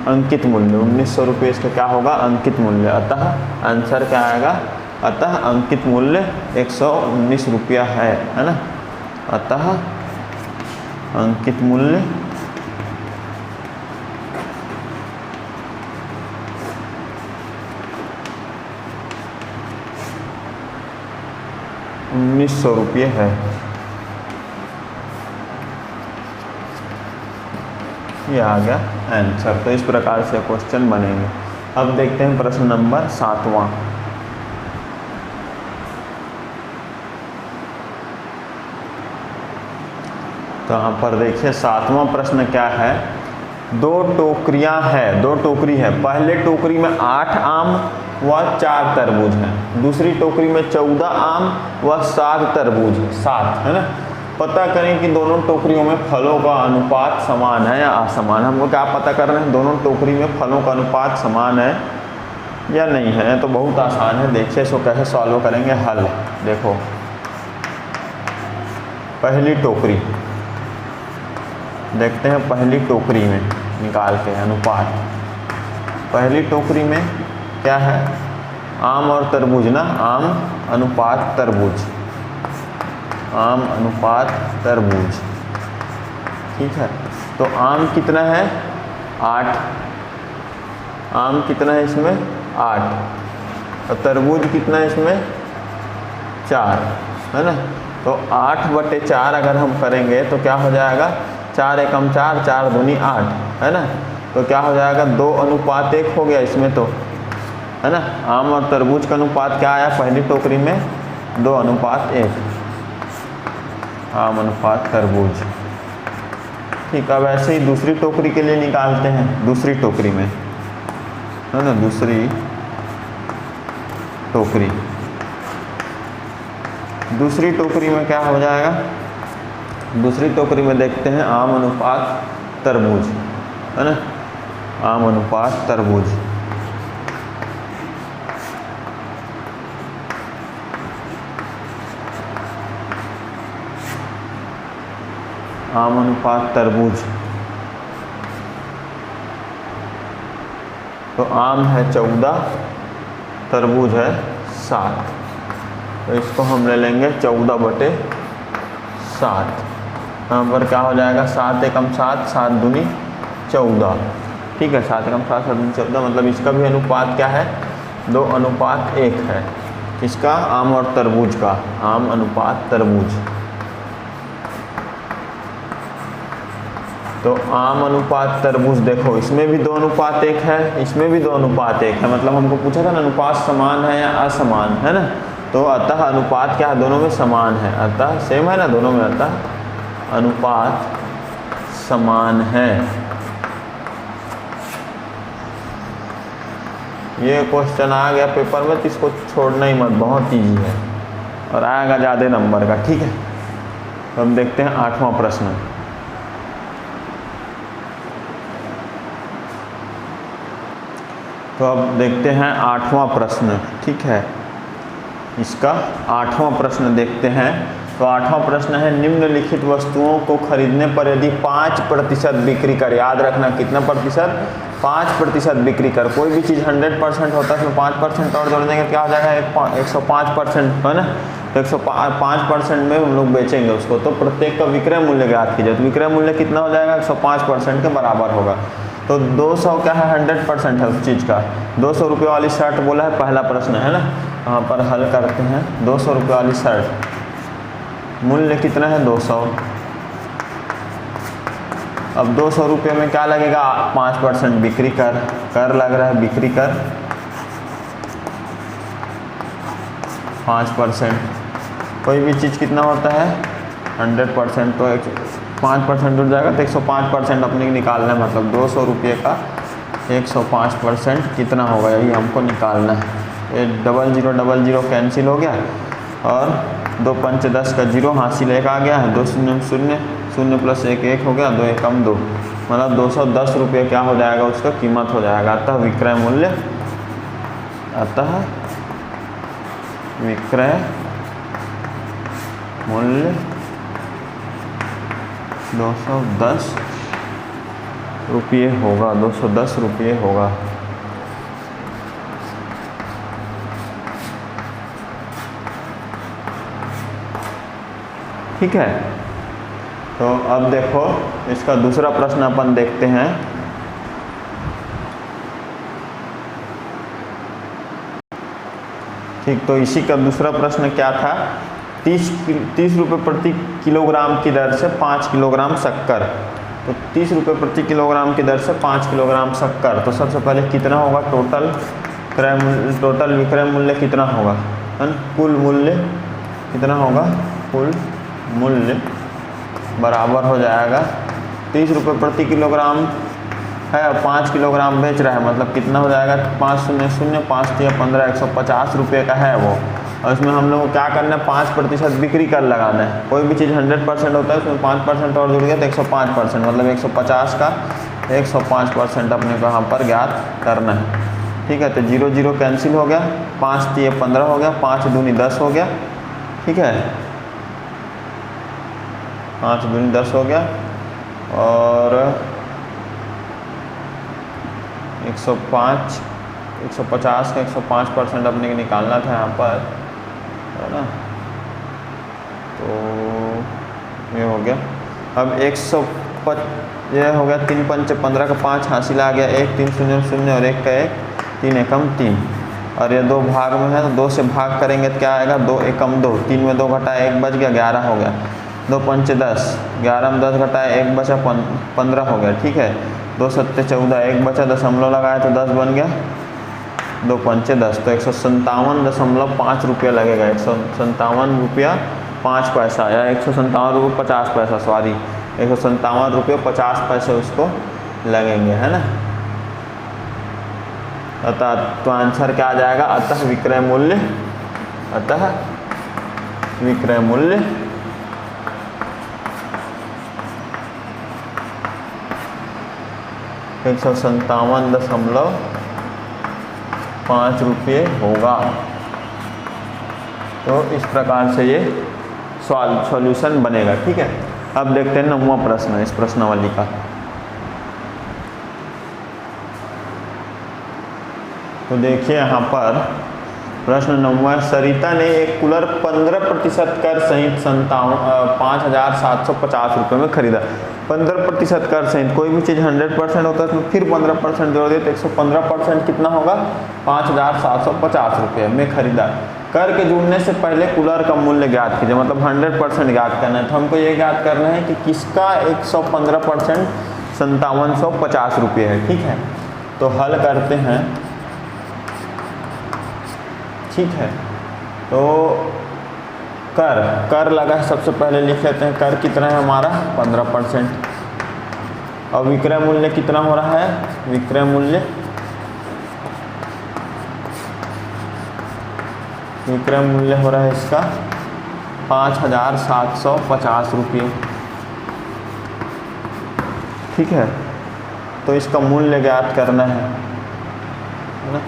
अंकित मूल्य। 1900 रुपये इसका क्या होगा? अंकित मूल्य। अतः आंसर क्या आएगा? अतः अंकित मूल्य 119 रुपया है ना। अतः अंकित मूल्य 1900 रुपये है। ये आ गया आंसर। तो इस प्रकार से क्वेश्चन बनेंगे। अब देखते हैं प्रश्न नंबर 7वां। तो यहाँ पर देखिए 7वां प्रश्न क्या है, 2 टोकरियाँ है, 2 टोकरी है, पहले टोकरी में 8 आम व 4 तरबूज है, दूसरी टोकरी में 14 आम व 7 तरबूज है, 7 है ना। पता करें कि दोनों टोकरियों में फलों का अनुपात समान है या असमान। हमको क्या पता कर रहे हैं, दोनों टोकरी में फलों का अनुपात समान है या नहीं है। तो बहुत आसान है, देखिए इसको कैसे सॉल्व करेंगे। हल देखो, पहली टोकरी देखते हैं, पहली टोकरी में निकाल के अनुपात। पहली टोकरी में क्या है, आम और तरबूज ना, आम अनुपात तरबूज, आम अनुपात तरबूज, ठीक है। तो आम कितना है, 8, आम कितना है इसमें 8, और तरबूज कितना है इसमें 4, है ना। तो 8/4 अगर हम करेंगे तो क्या हो जाएगा, 4 एकम 4, 4 दूनी 8, है ना। तो क्या हो जाएगा, 2:1 हो गया इसमें, तो है ना। आम और तरबूज का अनुपात क्या आया पहली टोकरी में, 2:1, आम अनुपात तरबूज। ठीक, अब ऐसे ही दूसरी टोकरी के लिए निकालते हैं। दूसरी टोकरी में, है ना, दूसरी टोकरी, दूसरी टोकरी में क्या हो जाएगा, दूसरी टोकरी में देखते हैं आम अनुपात तरबूज, है ना, आम अनुपात तरबूज। आम अनुपात तरबूज, तो आम है 14, तरबूज है 7, तो इसको हम ले लेंगे 14/7। यहाँ पर क्या हो जाएगा, 7 एकम 7, 7 दूनी 14, ठीक है। 7 एकम 7, 7 दूनी 14, मतलब इसका भी अनुपात क्या है, 2:1 है। किसका, आम और तरबूज का, आम अनुपात तरबूज। तो आम अनुपात तरबूज देखो, इसमें भी 2:1 है, इसमें भी 2:1 है, मतलब हमको पूछा था ना अनुपात समान है या असमान, है ना। तो अतः अनुपात क्या है, दोनों में समान है, अतः सेम है ना दोनों में, अतः अनुपात समान है। ये क्वेश्चन आ गया पेपर में तो इसको छोड़ना ही मत, बहुत ईजी है और आएगा ज़्यादा नंबर का, ठीक है। तो हम देखते हैं 8वां प्रश्न। तो अब देखते हैं 8वां प्रश्न, ठीक है। इसका 8वां प्रश्न देखते हैं। तो 8वां प्रश्न है, निम्नलिखित वस्तुओं को खरीदने पर यदि 5% बिक्री कर, याद रखना कितना प्रतिशत, 5% बिक्री कर, कोई भी चीज़ 100% होता है उसमें 5% और जोड़ देंगे, क्या हो जाएगा 105%, है ना। तो 105% में हम लोग बेचेंगे उसको, तो प्रत्येक का विक्रय मूल्य ज्ञात कीजिए। तो विक्रय मूल्य कितना हो जाएगा, 105% के बराबर होगा। तो 200 क्या है, 100% है उस चीज़ का। 200 रुपये वाली शर्ट बोला है, पहला प्रश्न, है ना। यहाँ पर हल करते हैं, 200 रुपये वाली शर्ट, मूल्य कितना है 200। अब 200 रुपये में क्या लगेगा, 5% बिक्री कर लग रहा है, बिक्री कर 5%। कोई भी चीज़ कितना होता है 100%, तो 5% जुड़ जाएगा, तो 105% अपने निकालना है, मतलब 200 रुपये का 105% कितना होगा, यही हमको निकालना है। ये 0000 कैंसिल हो गया और 2 5 10 का 0 हासिल 1 आ गया है, 2 0 0 0 + 1 1 हो गया, 2 एकम 2, मतलब 210 रुपये क्या हो जाएगा, उसका कीमत हो जाएगा। अतः विक्रय मूल्य, अतः विक्रय मूल्य 210 रुपये होगा, 210 रुपये होगा। ठीक है। तो अब देखो इसका दूसरा प्रश्न अपन देखते हैं। ठीक, तो इसी का दूसरा प्रश्न क्या था, 30 रुपये प्रति किलोग्राम की दर से 5 किलोग्राम शक्कर। तो 30 रुपये प्रति किलोग्राम की दर से 5 किलोग्राम शक्कर, तो सबसे पहले कितना होगा, टोटल विक्रय मूल्य कितना होगा, है ना। कुल मूल्य कितना होगा, कुल मूल्य बराबर हो जाएगा 30 रुपये प्रति किलोग्राम है और 5 किलोग्राम बेच रहा है, मतलब कितना हो जाएगा 5 शून्य शून्य 5 तिया 15 150 रुपये का है वो। और इसमें हम लोग को क्या करना है 5% बिक्री कर लगाना है। कोई भी चीज़ 100% होता है उसमें 5% और जुड़ गया तो 105%, मतलब 150 का 105% अपने को यहाँ पर ज्ञात करना है। ठीक है, तो 0 0 कैंसिल हो गया, 5 तिया 15 हो गया, 5 दूनी 10 हो गया। ठीक है, 5 दूनी 10 हो गया और 105 150 का 105% अपने को निकालना था यहाँ पर, है ना। तो ये हो गया। अब 105 ये हो गया 3 पंच 15 का 5 हासिल आ गया, 1 3 0 0 और 1 का 1 3 एकम 3 और ये 2 भाग में है तो 2 से भाग करेंगे तो क्या आएगा 2 एकम 2, 3 में 2 घटाया 1 बच गया 11 हो गया, 2 पंच 10, 11 में 10 घटाया 1 बचा 15 हो गया। ठीक है, 2 सत्ते 14, 1 बचा दशमलव लगाया तो 10 बन गया, 2 पंचे 10, तो 157.5 रुपया लगेगा, 157 रुपया 5 पैसा या 157 रुपये 50 पैसा, सॉरी 157 रुपये 50 पैसे उसको लगेंगे, है ना। अतः तो आंसर क्या आ जाएगा, अतः विक्रय मूल्य 157.5 रुपये होगा। तो इस प्रकार से ये सॉल्यूशन बनेगा। ठीक है, अब देखते हैं 9वां प्रश्न इस प्रश्नावली का। तो देखिए यहाँ पर प्रश्न 9वां, सरिता ने एक कूलर 15% कर सहित 5,750 रुपये में खरीदा। 15% कर सहित, कोई भी चीज़ 100% होता है उसमें फिर 15% जोड़ दिए तो 115% कितना होगा 5,750 रुपये में खरीदा। कर के जुड़ने से पहले कूलर का मूल्य ज्ञात कीजिए, मतलब 100% ज्ञात करना है। तो हमको ये ज्ञात करना है कि किसका 115% 5750 रुपये है। ठीक है, तो हल करते हैं। ठीक है, तो कर लगा है, सबसे पहले लिख लेते हैं कर कितना है हमारा 15%। और विक्रय मूल्य कितना हो रहा है, विक्रय मूल्य हो रहा है इसका 5,750 रुपये। ठीक है, तो इसका मूल्य ज्ञात करना है ना।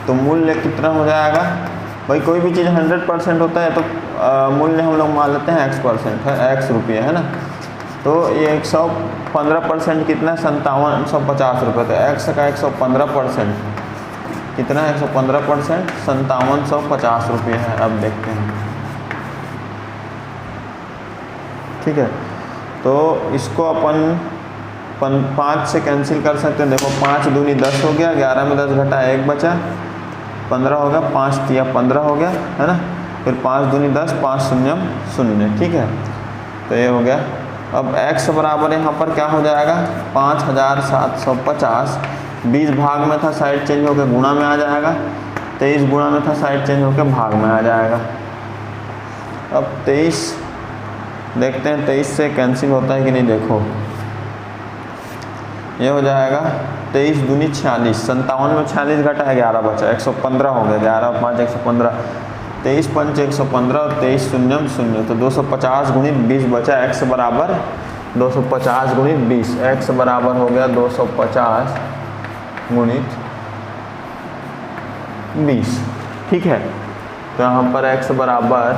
तो मूल्य कितना हो जाएगा भाई, कोई भी चीज़ 100% होता है तो मूल्य हम लोग मान लेते हैं x% है, x रुपये, है ना। तो ये 115% कितना है 5750 रुपये, तो x का 115% कितना है 115% 5750 रुपये है। अब देखते हैं। ठीक है, तो इसको अपन 5 से कैंसिल कर सकते हैं। देखो 5 दूनी 10 हो गया, 11 में 10 घटा 1 बचा 15 हो गया, 5 तिया 15 हो गया, है ना। फिर 5 दूनी 10, 5 शून्य 0। ठीक है, तो ये हो गया। अब x बराबर यहाँ पर क्या हो जाएगा 5,750, 20 भाग में था, साइड चेंज होकर गुणा में आ जाएगा, 23 गुणा में था, साइड चेंज होकर भाग में आ जाएगा। अब 23 देखते हैं 23 से कैंसिल होता है कि नहीं। देखो ये हो जाएगा 23 दूनी 46, 57 में 46 घटा है 11 बचा 115 हो गया, 11 5 115, 23 पंच 115 और 23 शून्य 0, तो 250 गुणित 20 बचा। x बराबर 250 गुणित 20, x बराबर हो गया 250 गुणित 20। ठीक है, तो यहाँ पर x बराबर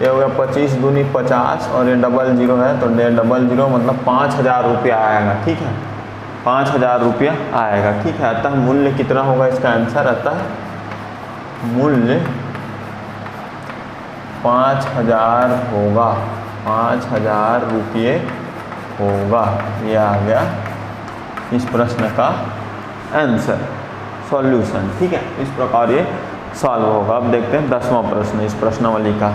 ये हो गया 25 दूनी 50 और ये 00 है तो 00 मतलब 5,000 रुपया आएगा। ठीक है, 5,000 रुपया आएगा। ठीक है, अतः मूल्य कितना होगा इसका आंसर, अतः मूल्य 5,000 होगा, 5,000 रुपये होगा। ये आ गया इस प्रश्न का आंसर, सॉल्यूशन। ठीक है, इस प्रकार ये सॉल्व होगा। अब देखते हैं 10वां प्रश्न इस प्रश्नावली का।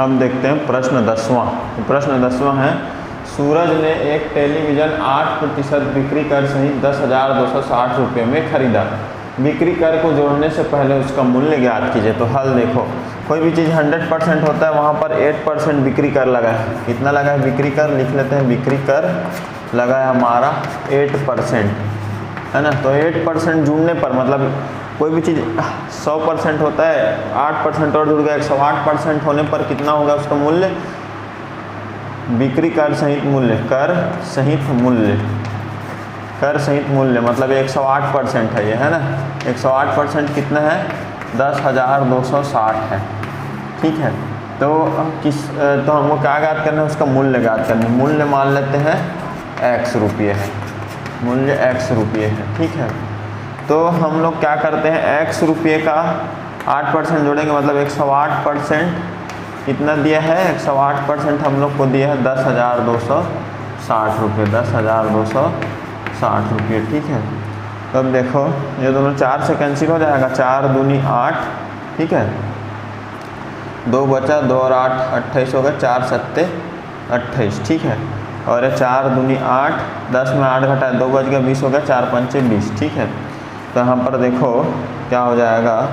अब देखते हैं प्रश्न 10वां। प्रश्न 10वां है, सूरज ने एक टेलीविज़न 8% बिक्री कर सहित 10,260 रुपये में खरीदा। बिक्री कर को जोड़ने से पहले उसका मूल्य ज्ञात कीजिए। तो हल देखो, कोई भी चीज़ 100% होता है वहाँ पर 8% बिक्री कर लगा है। कितना लगा है बिक्री कर, लिख लेते हैं बिक्री कर लगा है हमारा 8%, है ना। तो 8% जुड़ने पर मतलब कोई भी चीज़ 100% होता है, 8% और जुड़ गया, 108% होने पर कितना होगा उसका मूल्य, बिक्री कर सहित मूल्य, कर सहित मूल्य, कर सहित मूल्य मतलब 108% है ये, है ना। 108% कितना है, 10,260 है, ठीक है। तो हमको क्या ज्ञात करना है, उसका मूल्य ज्ञात करना है। मूल्य मान लेते हैं x रुपये है, मूल्य x रुपये है, ठीक है। तो हम लोग क्या करते हैं, x रुपये का 8% जोड़ेंगे मतलब 108% कितना दिया है, 108% हम लोग को दिया है 10,260 रुपये, 10,260 रुपये, ठीक है। तो अब देखो ये दोनों 4 से कैंसिल हो जाएगा, 4 दूनी 8, ठीक है, 2 बचा, 2 और 8 28 हो गए, 4 सत्ते 28, ठीक है। और 4 दूनी 8, 10 में 8 घटाए 2 बच गया, 20 हो गया, 4 पंचे 20, ठीक है। तो यहाँ पर देखो क्या हो जाएगा,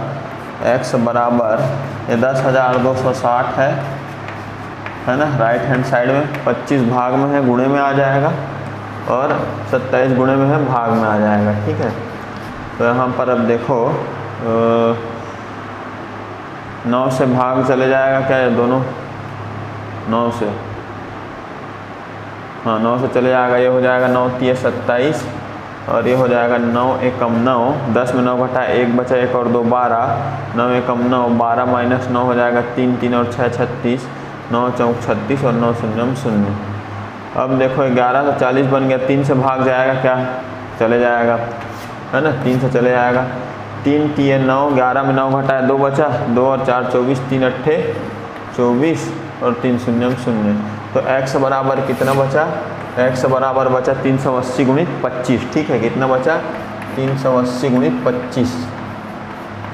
x बराबर ये 10,260 है ना, राइट हैंड साइड में 25 भाग में है, गुणे में आ जाएगा, और 27 गुणे में है, भाग में आ जाएगा, ठीक है। तो यहाँ पर अब देखो 9 से भाग चले जाएगा क्या, ये दोनों 9 से, हाँ 9 से चले जाएगा, ये हो जाएगा 9 3 27 और ये हो जाएगा 9 एकम 9, 10 में 9 घटा 1 बचा, 1 और 2 12, 9 एकम 9, 12 माइनस 9 हो जाएगा 3, 3 और 6 36, 9 चौक 36 और 9 शून्यम 0। अब देखो 11 से 40 बन गया, 3 से भाग जाएगा क्या, चले जाएगा, है ना, 3 से चले जाएगा, 3 3 9, 11 में 9 घटाया 2 बचा, 2 और 4 24, 3 अट्ठे 24 और 3 शून्यम 0। तो x बराबर कितना बचा, x बराबर बचा 380 गुणित 25, ठीक है। कितना बचा, 380 गुणित 25,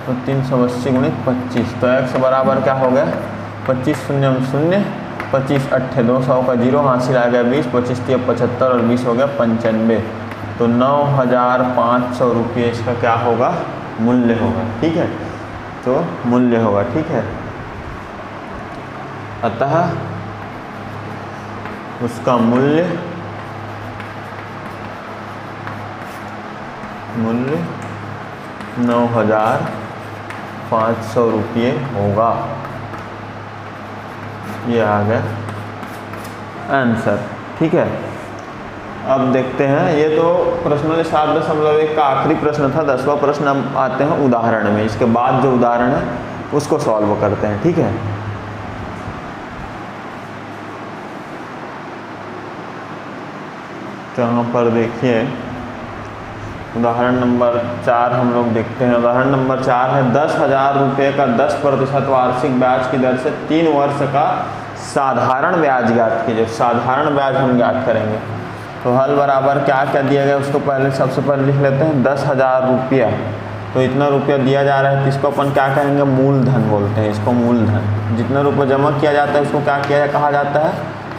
तो 380 गुणित 25, तो x बराबर क्या हो गया, 25 शून्यम 0, 25 अट्ठे 200 का 0 हासिल आ गया 20, 25 3 75 और 20 हो गया 95। तो 9,500 रुपये इसका क्या होगा, मूल्य होगा, ठीक है। तो मूल्य होगा, ठीक है। अतः उसका मूल्य 9,500 रुपये होगा। ये आ गया आंसर, ठीक है। अब देखते हैं, ये तो प्रश्न 7.1 का आखिरी प्रश्न था। 10वां प्रश्न हम आते हैं उदाहरण में, इसके बाद जो उदाहरण है उसको सॉल्व करते हैं, ठीक है। तो यहाँ पर देखिए उदाहरण नंबर 4 हम लोग देखते हैं। उदाहरण नंबर 4 है 10,000 रुपये का 10% वार्षिक ब्याज की दर से 3 वर्ष का साधारण ब्याज ज्ञात कीजिए। साधारण ब्याज हम ज्ञात करेंगे, तो हल बराबर क्या क्या दिया गया उसको पहले सबसे पहले लिख लेते हैं। 10,000 रुपया, तो इतना रुपया दिया जा रहा है, तो इसको अपन क्या कहेंगे, मूलधन बोलते हैं इसको, मूलधन। जितना रुपया जमा किया जाता है उसको क्या किया कहा जाता है,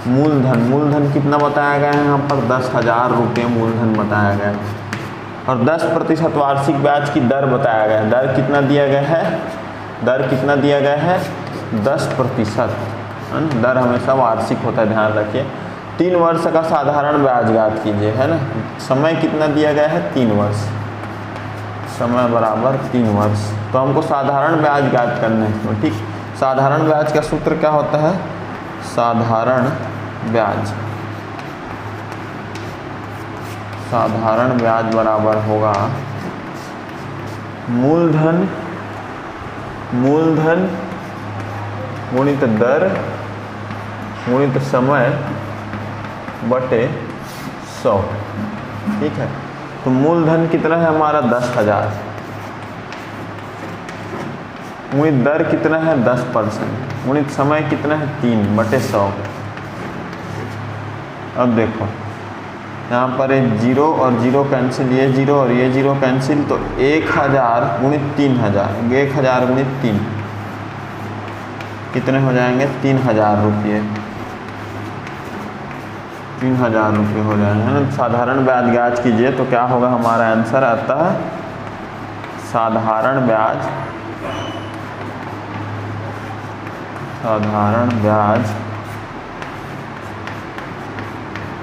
मूलधन। मूलधन कितना बताया गया है यहाँ पर, 10,000 रुपये मूलधन बताया गया है। और 10% वार्षिक ब्याज की दर बताया गया है। दर कितना दिया गया है, दर कितना दिया गया है, 10%, है ना। दर हमेशा वार्षिक होता है, ध्यान रखिए। 3 वर्ष का साधारण ब्याज ज्ञात कीजिए, है ना। समय कितना दिया गया है, 3 वर्ष, समय बराबर 3 वर्ष। तो हमको साधारण ब्याज ज्ञात करना है, ठीक। साधारण ब्याज का सूत्र क्या होता है, साधारण ब्याज, साधारण ब्याज बराबर होगा मूलधन, मूलधन गुणित दर गुणित समय बटे 100, ठीक है। तो मूलधन कितना है हमारा, 10,000, गुणित दर कितना है 10%, गुणित समय कितना है 3 बटे 100। अब देखो यहाँ पर एक 0 और 0 कैंसिल, ये 0 और ये 0 कैंसिल, तो 1,000 गुणित 3,000, 1,000 गुणित 3 कितने हो जाएंगे, 3,000 रुपये, 3,000 रुपये हो जाएंगे, है ना। साधारण ब्याज ज्ञात कीजिए, तो क्या होगा हमारा आंसर, अतः साधारण ब्याज साधारण ब्याज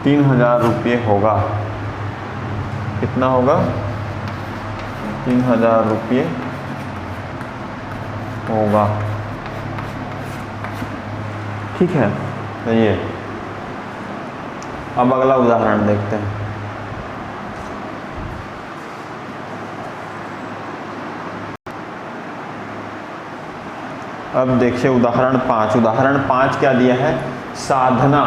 3000 रुपये होगा। कितना होगा? 3000 रुपये होगा। ठीक है, तो ये अब अगला उदाहरण देखते हैं। अब देखिए उदाहरण 5। उदाहरण 5 क्या दिया है? साधना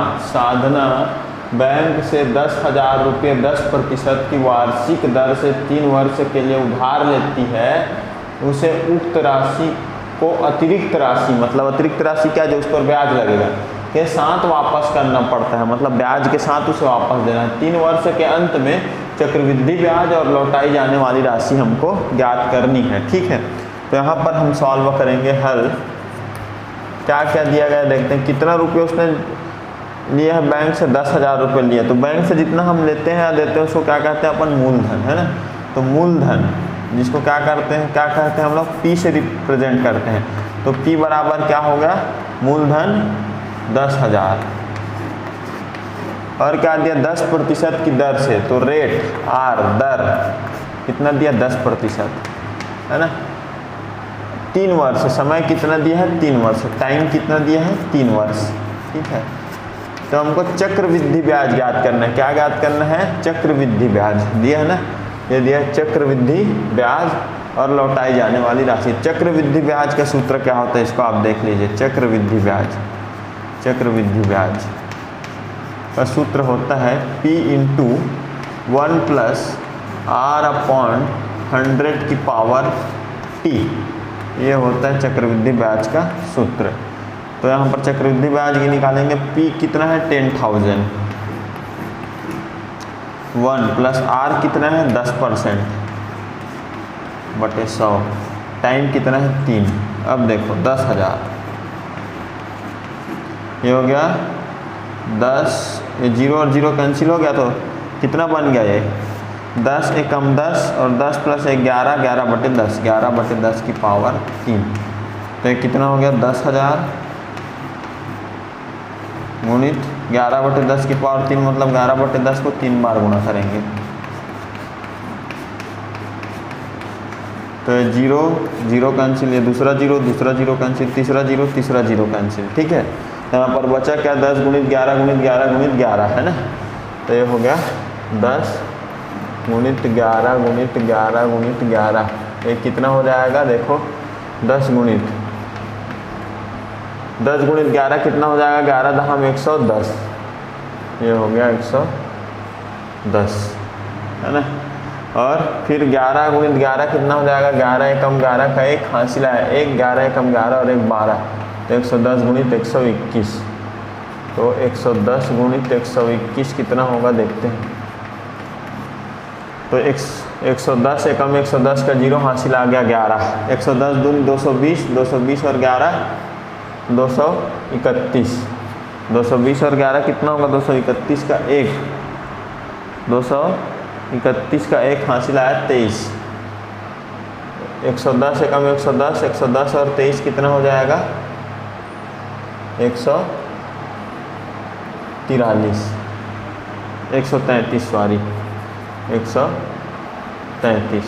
बैंक से 10,000 रुपये 10% की वार्षिक दर से 3 वर्ष के लिए उधार लेती है। उसे उक्त राशि को अतिरिक्त राशि, मतलब अतिरिक्त राशि क्या, जो उस पर ब्याज लगेगा, के साथ वापस करना पड़ता है। मतलब ब्याज के साथ उसे वापस देना है। 3 वर्ष के अंत में चक्रवृद्धि ब्याज और लौटाई जाने वाली राशि हमको ज्ञात करनी है। ठीक है, तो यहाँ पर हम सॉल्व करेंगे हल। क्या क्या दिया गया देखते हैं। कितना रुपये उसने लिया है? बैंक से 10,000 रुपये लिया। तो बैंक से जितना हम लेते हैं या देते हैं उसको क्या कहते हैं? अपन मूलधन, है ना। तो मूलधन जिसको क्या करते हैं, क्या कहते हैं हम लोग? P से रिप्रेजेंट करते हैं। तो P बराबर क्या हो गया? मूलधन 10,000 और क्या दिया? 10% की दर से। तो रेट R, दर कितना दिया? 10%, है ना। 3 वर्ष, समय कितना दिया है? 3 वर्ष। टाइम कितना दिया है? 3 वर्ष। ठीक है, तो हमको चक्रवृद्धि ब्याज ज्ञात करना है। क्या ज्ञात करना है? चक्रवृद्धि ब्याज दिया है ना, ये दिया है चक्रवृद्धि ब्याज और लौटाई जाने वाली राशि। चक्रवृद्धि ब्याज का सूत्र क्या होता है इसको आप देख लीजिए। चक्रवृद्धि ब्याज का सूत्र होता है P × 1 + R/100⁻T। ये होता है चक्रवृद्धि ब्याज का सूत्र। तो यहाँ पर चक्रवृद्धि ब्याज की निकालेंगे। P कितना है? 10,000। 1 + R कितना है? 10% बटे 100। टाइम कितना है? 3। अब देखो 10,000 ये हो गया 10, ये 0 और 0 कैंसिल हो गया, तो कितना बन गया? ये 10 एकम 10 और 10 + 1 11, 11/10, 11/10⁻3। तो ये कितना हो गया? 10,000 गुणित 11/10⁻3, मतलब 11/10 को 3 बार गुणा करेंगे। तो 0 0 कैंसिल, ये दूसरा 0 कैंसिल, तीसरा 0 कैंसिल। ठीक है, यहाँ पर बचा क्या? 10 × 11 × 11 × 11, है ना। तो ये हो गया 10 × 11 × 11 × 11। ये कितना हो जाएगा? देखो 10 × 11 कितना हो जाएगा? 11 × 110। ये हो गया 110, है ना। और फिर 11 × 11 कितना हो जाएगा? 11 एकम 11 का 1 हासिल है 1, 11 एकम 11 और 1 12। तो 110 × 121। तो 110 × 121 कितना होगा देखते हैं। तो 110 एकम 110 का 0 हासिल आ गया 11। 110 दूनी 220, 220 और 11 231। 220 और 11 कितना होगा? 231 का 1, 231 का 1 हासिल आया 23। 110 एकम 110, 110 और 23 कितना हो जाएगा? 143, 133 सॉरी 133।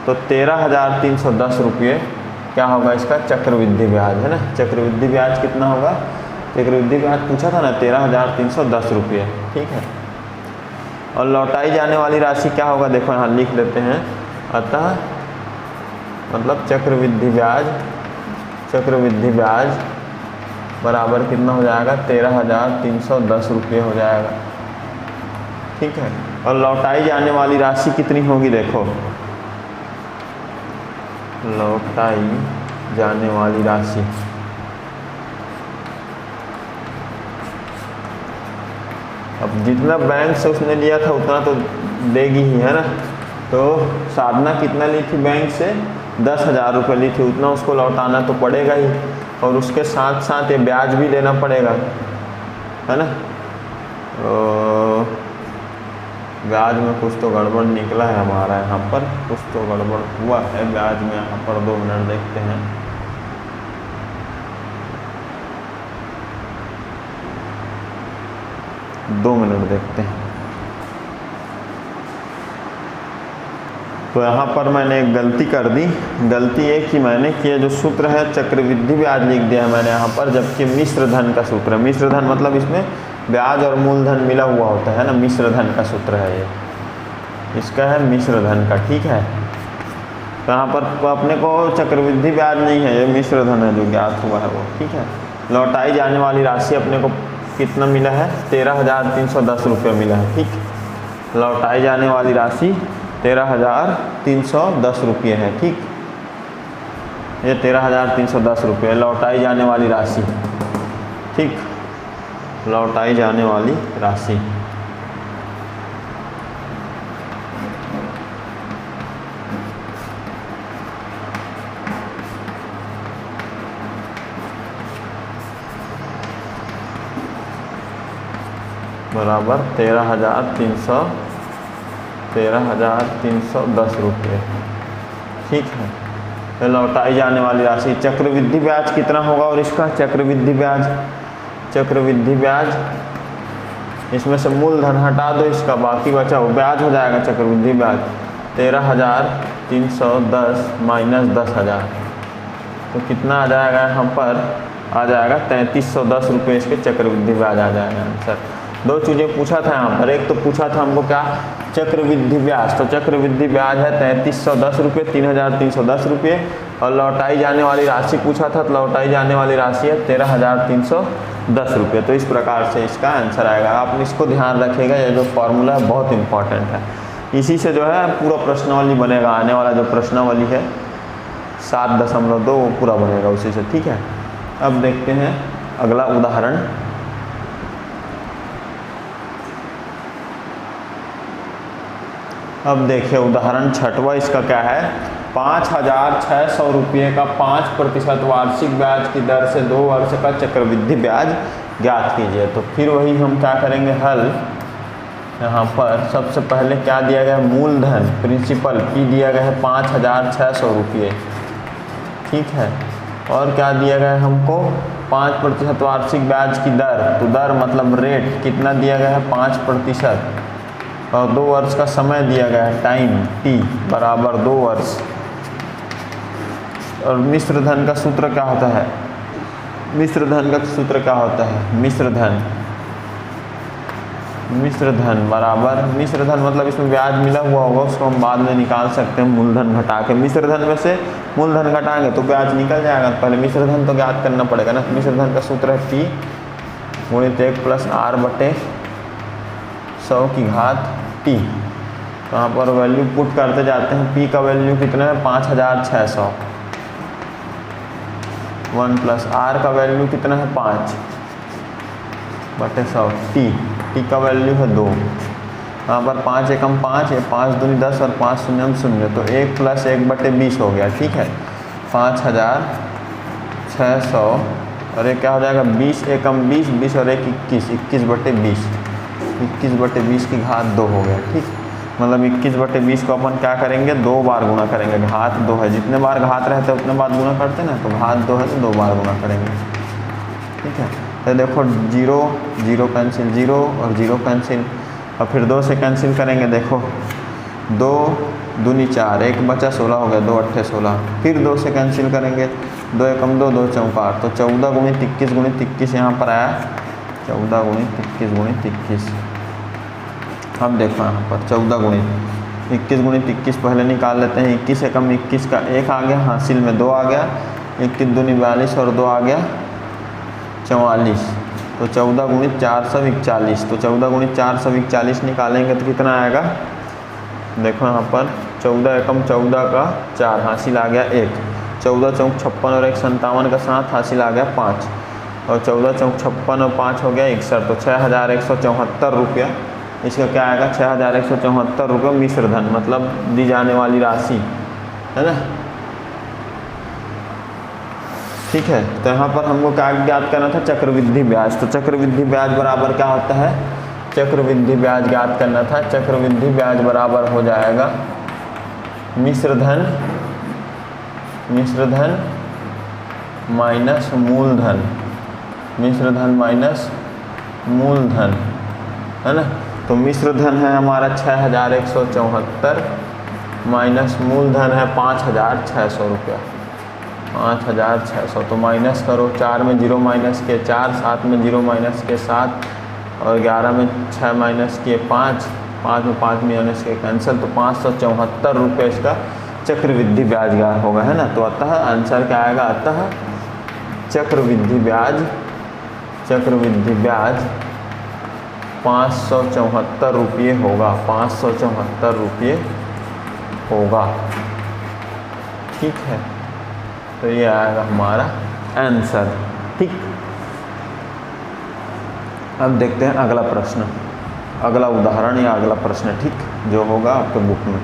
तो 13,310 रुपये क्या होगा इसका? चक्रवृद्धि ब्याज, है ना। चक्रवृद्धि ब्याज कितना होगा? चक्रवृद्धि ब्याज पूछा था ना, 13,310 रुपये। ठीक है, और लौटाई जाने वाली राशि क्या होगा? देखो यहाँ लिख लेते हैं। अतः मतलब चक्रवृद्धि ब्याज बराबर कितना हो जाएगा? 13,310 रुपये हो जाएगा। ठीक है, और लौटाई जाने वाली राशि कितनी होगी? देखो लौटाई जाने वाली राशि अब जितना बैंक से उसने लिया था उतना तो देगी ही, है ना। तो साधना कितना ली थी बैंक से? 10,000 रुपये ली थी, उतना उसको लौटाना तो पड़ेगा ही, और उसके साथ साथ ये ब्याज भी देना पड़ेगा, है ना। तो ब्याज में कुछ तो गड़बड़ निकला है हमारा, यहाँ पर कुछ तो गड़बड़ हुआ है ब्याज में। यहाँ पर 2 मिनट देखते हैं। 2 मिनट देखते हैं। तो यहाँ पर मैंने एक गलती कर दी। गलती ये कि मैंने कि जो सूत्र है चक्रवृद्धि ब्याज लिख दिया है मैंने यहाँ पर, जबकि मिश्र धन का सूत्र है। मिश्र धन मतलब इसमें ब्याज और मूलधन मिला हुआ होता है ना, मिश्र धन का सूत्र है ये, इसका है मिश्र धन का। ठीक है, तो यहाँ पर अपने को चक्रवृद्धि ब्याज नहीं है, ये मिश्र धन है जो ज्ञात हुआ है वो। ठीक है, लौटाई जाने वाली राशि अपने को कितना मिला है, 13,310 रुपये मिला है। ठीक, लौटाई जाने वाली राशि 13,310 रुपये है। ठीक, ये 13,310 रुपये लौटाई जाने वाली राशि। ठीक, लौटाई जाने वाली राशि। बराबर 13,310 रुपये। ठीक है, तो लौटाई जाने वाली राशि। चक्रवृद्धि ब्याज कितना होगा और इसका चक्रवृद्धि ब्याज इसमें से मूलधन हटा दो, इसका बाकी बचा वो ब्याज हो जाएगा। चक्रवृद्धि ब्याज 13,310 माइनस 10,000, तो कितना आ जाएगा यहाँ पर, आ जाएगा 3,310 रुपये इसके चक्रवृद्धि ब्याज आ जाएगा आंसर। 2 चीज़ें पूछा था यहाँ पर, एक तो पूछा था हमको क्या, चक्रवृद्धि ब्याज, तो चक्रवृद्धि ब्याज है 3,310 रुपये, 3,310 रुपये, और लौटाई जाने वाली राशि पूछा था, तो लौटाई जाने वाली राशि है 13,310 रुपये। तो इस प्रकार से इसका आंसर आएगा। आप इसको ध्यान रखिएगा, ये जो फॉर्मूला है बहुत इंपॉर्टेंट है, इसी से जो है पूरा प्रश्नावली बनेगा। आने वाला जो प्रश्नावली है 7.2 वो पूरा बनेगा उसी से। ठीक है, अब देखते हैं अगला उदाहरण। अब देखिए उदाहरण 6वां, इसका क्या है, 5,600 रुपये का 5% वार्षिक ब्याज की दर से 2 वर्ष का चक्रवृद्धि ब्याज ज्ञात कीजिए। तो फिर वही हम क्या करेंगे, हल। यहाँ पर सबसे पहले क्या दिया गया है, मूलधन प्रिंसिपल पी दिया गया है 5,600 रुपये। ठीक है, और क्या दिया गया है हमको, 5% वार्षिक ब्याज की दर, तो दर मतलब रेट कितना दिया गया है 5%, और 2 वर्ष का समय दिया गया है, टाइम टी बराबर 2 वर्ष। और मिश्र धन का सूत्र क्या होता है, मिश्र धन का सूत्र क्या होता है, मिश्र धन बराबर, मिश्र धन मतलब इसमें ब्याज मिला हुआ होगा, उसको हम बाद में निकाल सकते हैं मूलधन घटा के। मिश्र धन में से मूलधन घटाएंगे तो ब्याज निकल जाएगा, पहले मिश्र धन तो ज्ञात करना पड़ेगा ना। मिश्र धन का सूत्र है P गुणित 1 + R/100 की घात T। तो यहाँ पर वैल्यू पुट करते जाते हैं। P का वैल्यू कितना है 5,600, 1 + R का वैल्यू कितना है 5/100, T का वैल्यू है 2। यहाँ पर 5 एकम 5 है, 5 दूनी 10 और 5 शून्यम 0, तो 1 + 1/20 हो गया। ठीक है, 5,600 और ये क्या हो जाएगा 20 एकम 20, 20 और 1 21, 21/20, 21/20 की घात 2 हो गया। ठीक, मतलब 21/20 को अपन क्या करेंगे, 2 बार गुणा करेंगे, घात 2 है, जितने बार घात रहते हैं उतने बार गुणा करते हैं ना, तो घात 2 है तो 2 बार गुणा करेंगे। ठीक है, तो देखो 0 0 कैंसिल, 0 और 0 कैंसिल, और फिर 2 से कैंसिल करेंगे। देखो 2 दूनी 4, 1 बचा 16 हो गया, 2 अट्ठे 16, फिर 2 से कैंसिल करेंगे, 2 एकम 2, 2 चौका 8, तो 14 × 21 × 21 यहाँ पर आया, 14 × 21 × 21। अब देखो यहाँ पर 14 × 21 × 21 पहले निकाल लेते हैं। 21 एकम 21 का 1 आ गया, हासिल में 2 आ गया, 21 दूनी 42 और 2 आ गया 44, तो 14 × 441, तो 14 × 441 निकालेंगे तो कितना आएगा, देखो यहाँ पर 14 एकम 14 का 4, हासिल आ गया 1, 14 चौक 56 और 1 57 का 7, हासिल आ गया 5, और 14 चौक 56 और 5 हो गया 61, तो 6,174 रुपया इसका क्या आएगा, 6,174 रुपये मिश्र धन मतलब दी जाने वाली राशि है ना। ठीक है, तो यहाँ पर हमको क्या ज्ञात करना था, चक्रवृद्धि ब्याज। तो चक्रवृद्धि ब्याज बराबर क्या होता है, चक्रवृद्धि ब्याज ज्ञात करना था। चक्रवृद्धि ब्याज बराबर हो जाएगा मिश्र धन माइनस मूलधन, मिश्र धन माइनस मूलधन है ना। तो मिश्र धन है हमारा 6174 माइनस मूलधन है 5600 रुपया, 5600। तो माइनस करो, 4 में 0 माइनस के 4, 7 में 0 माइनस के 7 और 11 में 6 माइनस के 5, 5 में 5 माइनस के कैंसिल। तो 574 रुपये इसका चक्रवृद्धि ब्याज होगा, है ना। तो अतः आंसर क्या आएगा, अतः चक्रवृद्धि ब्याज 574 रुपये होगा, 574 रुपये होगा। ठीक है, तो ये आएगा हमारा आंसर। ठीक, अब देखते हैं अगला प्रश्न, अगला उदाहरण या अगला प्रश्न, ठीक, जो होगा आपके बुक में।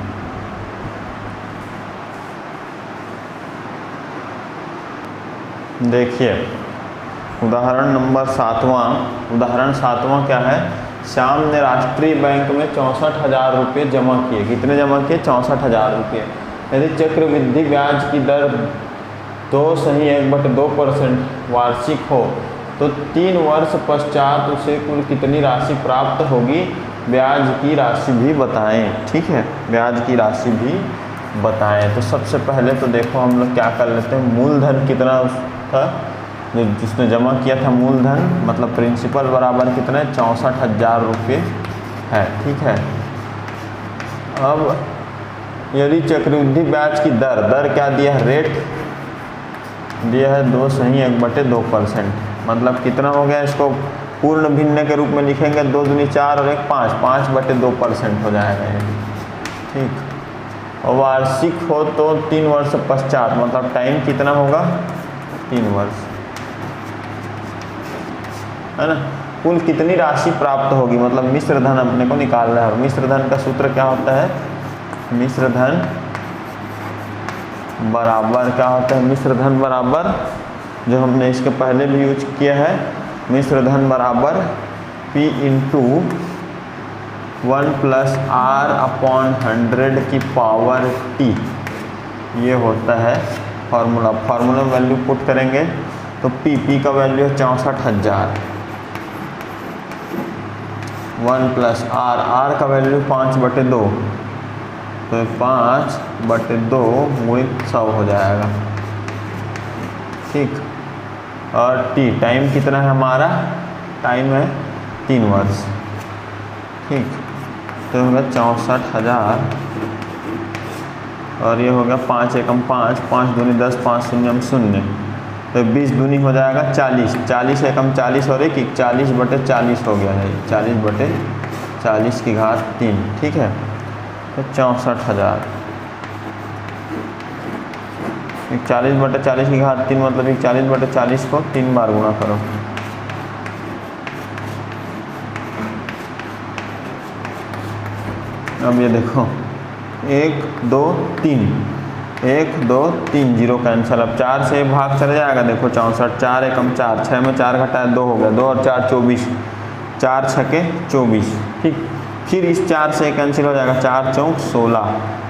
देखिए उदाहरण नंबर 7वां, उदाहरण 7वां क्या है, श्याम ने राष्ट्रीय बैंक में 64,000 रुपये जमा किए। कितने जमा किए, 64,000 रुपये। यदि चक्रवृद्धि ब्याज की दर 2.1/2% वार्षिक हो तो 3 वर्ष पश्चात उसे कुल कितनी राशि प्राप्त होगी, ब्याज की राशि भी बताएं। ठीक है, ब्याज की राशि भी बताएं। तो सबसे पहले तो देखो हम लोग क्या कर लेते हैं, मूलधन कितना था जो जिसने जमा किया था, मूलधन मतलब प्रिंसिपल बराबर कितना है, 64,000 रुपये है। ठीक है, अब यदि चक्रवृद्धि ब्याज की दर क्या दिया है, रेट दिया है 2.1/2%, मतलब कितना हो गया, इसको पूर्ण भिन्न के रूप में लिखेंगे, 2 दूनी 4 और 1 5, 5/2% हो जाएगा ये। ठीक, और वार्षिक हो तो 3 वर्ष पश्चात, मतलब टाइम कितना होगा, 3 वर्ष, है ना। कुल कितनी राशि प्राप्त होगी, मतलब मिश्र धन अपने को निकालना है। और मिश्र धन का सूत्र क्या होता है, मिश्र धन बराबर क्या होता है, मिश्र धन बराबर जो हमने इसके पहले भी यूज किया है, मिश्र धन बराबर P × 1 + R/100⁻T, ये होता है फार्मूला। फार्मूला में वैल्यू पुट करेंगे तो P का वैल्यू है 64,000, 1 + R का वैल्यू 5/2, तो 5/2 × 100 हो जाएगा। ठीक, और T टाइम कितना है हमारा, टाइम है 3 वर्ष। ठीक, तो होगा 64,000 और ये हो गया 5 एकम 5, 5 दूनी 10, 5 शून्यम 0, तो 20 दूनी हो जाएगा 40, 40 एकम 40 और 1 40/40 हो गया है, 40/40 की घात 3। ठीक है, तो 64,000, 40/40 की घात 3 मतलब 40/40 को 3 बार गुणा करो। अब ये देखो 1 2 3, 1 2 3 0 कैंसिल। अब 4 से भाग चला जाएगा, देखो 64, 4 एकम 4, 6 में 4 घटाया 2 हो गया, 2 और 4 24, 4 छके 24। ठीक, फिर इस 4 से कैंसिल हो जाएगा, 4 चौक 16,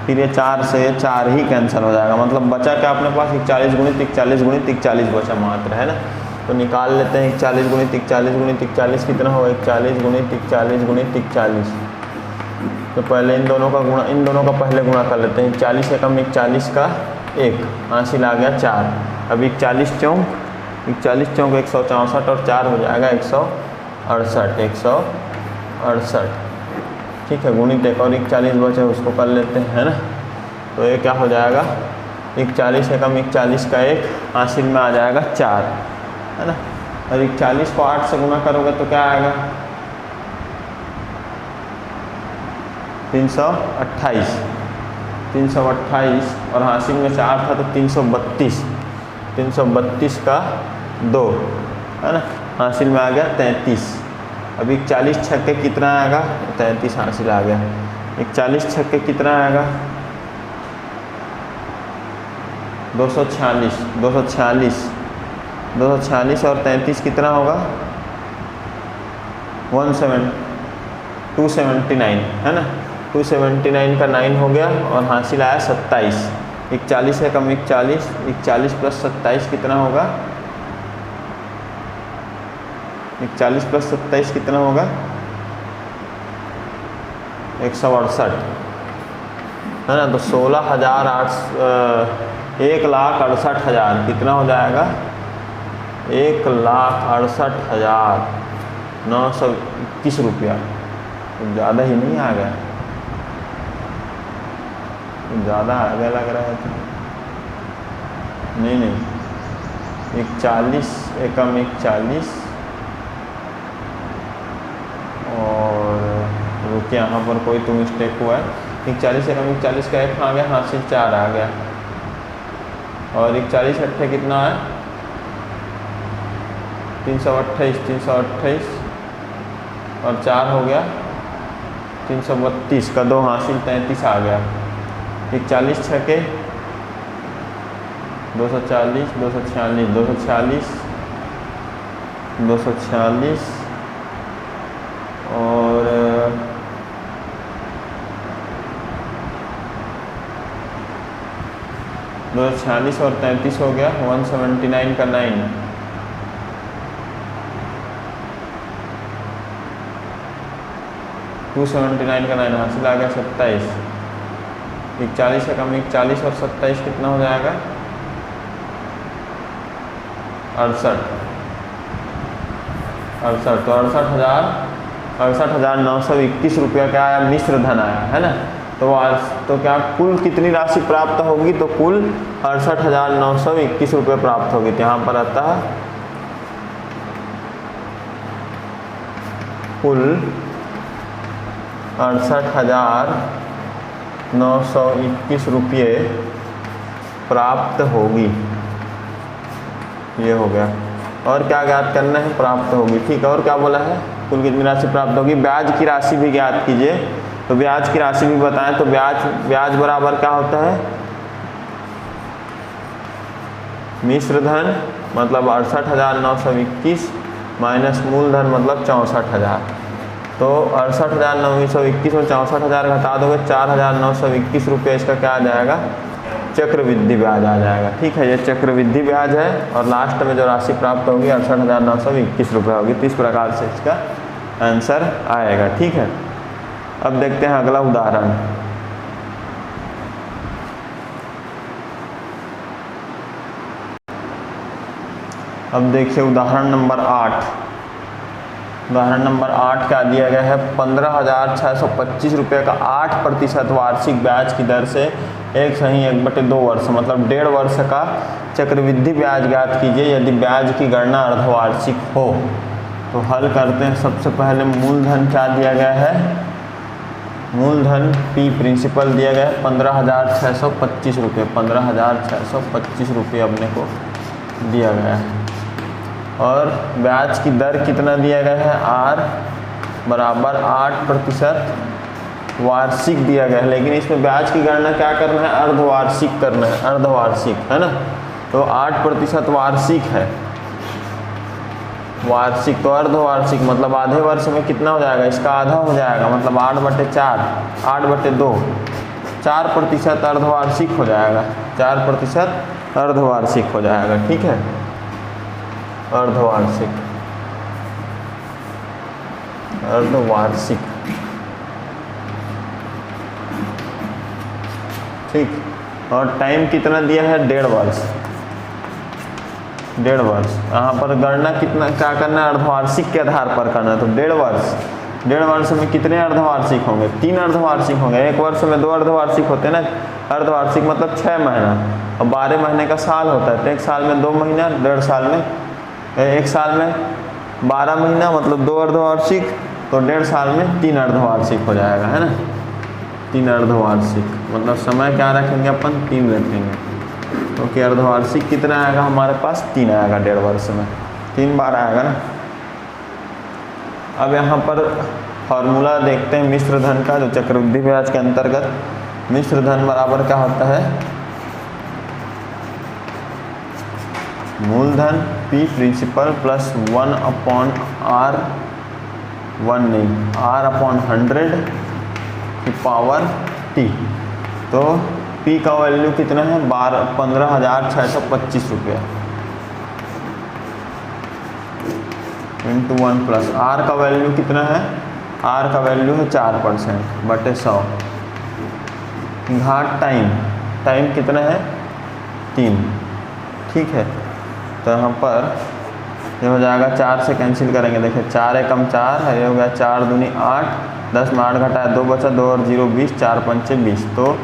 फिर ये 4 से 4 ही कैंसिल हो जाएगा, मतलब बचा क्या अपने पास, 41 × 41 × 41 बचा मात्र, है ना। तो निकाल लेते हैं 41 × 41 × 41 कितना होगा, 41 × 41 × 41। तो पहले इन दोनों का गुणा, इन दोनों का पहले गुणा कर लेते हैं। 41 एकम 41 का 1, हासिल आ गया 4। अब 41 चौक 164 और 4 हो जाएगा 168, 168। ठीक है, गुणित एक और 41 बचे उसको कर लेते हैं, है ना। तो ये क्या हो जाएगा, 41 एकम 41 का 1, हासिल में आ जाएगा 4, है ना। और 41 को 8 से गुणा करोगे तो क्या आएगा, 328, 328 और हासिल में 4 था तो 332, 332 का 2, है ना, हासिल में आ गया 33। अब 41 छक्के कितना आएगा, 33 हासिल आ गया। 41 छक्के कितना आएगा, 246, 246 और 33 कितना होगा, 279, है ना। 279 का 9 हो गया और हासिल आया 27। 41 एकम 41, 41 + 27 कितना होगा, 41 + 27 कितना होगा, 168 है ना। तो 1,68,000 कितना हो जाएगा? 1,68,921 रुपया। तो ज़्यादा ही नहीं आ गया, ज़्यादा आ गया लग रहा है। तो नहीं 41 एकम 41 और रुकिए, यहाँ पर कोई तो मिस्टेक हुआ है। 41 एकम 41 का 1 आ गया, हासिल 4 आ गया और 41 अट्ठे कितना है? 328 और 4 हो गया 332 का 2 हासिल 33 आ गया। 41 छके 240 और 246 और 33 हो गया 179 का 9 279 का 9 हासिल आ गया 27। 41 एकम 41 और 27 कितना हो जाएगा? 68। तो 68,921 रुपया क्या आया? मिश्र धन आया है ना। तो क्या कुल कितनी राशि प्राप्त होगी? तो कुल 68,921 रुपये प्राप्त होगी। तो यहाँ पर आता है कुल 68,921 रुपये प्राप्त होगी। ये हो गया। और क्या ज्ञात करना है? प्राप्त होगी। ठीक है, और क्या बोला है? कुल कितनी राशि प्राप्त होगी? ब्याज की राशि भी ज्ञात कीजिए। तो ब्याज की राशि भी बताएं। तो ब्याज बराबर क्या होता है? मिश्र धन मतलब 68,921 माइनस मूलधन मतलब 64,000। तो 68,921 और 64,000 घटा दोगे 4,921 रुपये। इसका क्या आ जाएगा? चक्रवृद्धि ब्याज आ जाएगा। ठीक है, ये चक्रवृद्धि ब्याज है और लास्ट में जो राशि प्राप्त होगी 68,921 रुपये होगी। तो इस प्रकार से इसका आंसर आएगा। ठीक है, अब देखते हैं अगला उदाहरण। अब देखिए उदाहरण नंबर 8। उदाहरण नंबर 8 क्या दिया गया है? 15,625 रुपये का 8% वार्षिक ब्याज की दर से 1/2 वर्ष मतलब 1.5 वर्ष का चक्रवृद्धि ब्याज ज्ञात कीजिए यदि ब्याज की गणना अर्धवार्षिक हो। तो हल करते हैं। सबसे पहले मूलधन क्या दिया गया है? मूलधन P प्रिंसिपल दिया गया है 15,625 रुपये। 15,625 रुपये अपने को दिया गया है और ब्याज की दर कितना दिया गया है? R बराबर 8% वार्षिक दिया गया है। लेकिन इसमें ब्याज की गणना क्या करना है? अर्धवार्षिक करना है। अर्धवार्षिक है ना। तो 8% वार्षिक है। वार्षिक तो अर्धवार्षिक मतलब आधे वर्ष में कितना हो जाएगा? इसका आधा हो जाएगा मतलब 8/4 8/2 4% अर्धवार्षिक हो जाएगा। 4% अर्धवार्षिक हो जाएगा। ठीक है, अर्धवार्षिक ठीक। और टाइम कितना दिया है? 1.5 वर्ष। 1.5 वर्ष। यहाँ पर गणना कितना क्या करना है? अर्धवार्षिक के आधार पर करना है। तो 1.5 वर्ष। 1.5 वर्ष में कितने अर्धवार्षिक होंगे? 3 अर्धवार्षिक होंगे। एक वर्ष में 2 अर्धवार्षिक होते हैं ना। अर्धवार्षिक मतलब 6 महीना और 12 महीने का साल होता है। तो एक साल में 2 महीना, 1.5 साल में एक साल में 12 महीना मतलब 2 अर्धवार्षिक। तो 1.5 साल में 3 अर्धवार्षिक हो जाएगा है ना। 3 अर्धवार्षिक मतलब समय क्या रखेंगे अपन? 3 रखेंगे। क्योंकि अर्धवार्षिक कितना आएगा हमारे पास? 3 आएगा 1.5 वर्ष में। 3 बार आएगा ना। अब यहाँ पर फॉर्मूला देखते हैं मिश्र धन का जो चक्रवृद्धि ब्याज के अंतर्गत। मिश्र धन बराबर क्या होता है? मूलधन P प्रिंसिपल प्लस 1/R100 की पावर T। तो P का वैल्यू कितना है? 15,625 रुपये इंटू 1 प्लस R का वैल्यू कितना है? आर का वैल्यू है 4% बटे 100 घात टाइम कितना है 3। ठीक है, तो यहाँ पर ये हो जाएगा 4 से कैंसिल करेंगे, देखिए 4 एकम 4 है, ये हो गया 4 दूनी 8, 10 में 8 घटाया 2 बचा, 2 और 0 20, 4 पंचे 20। तो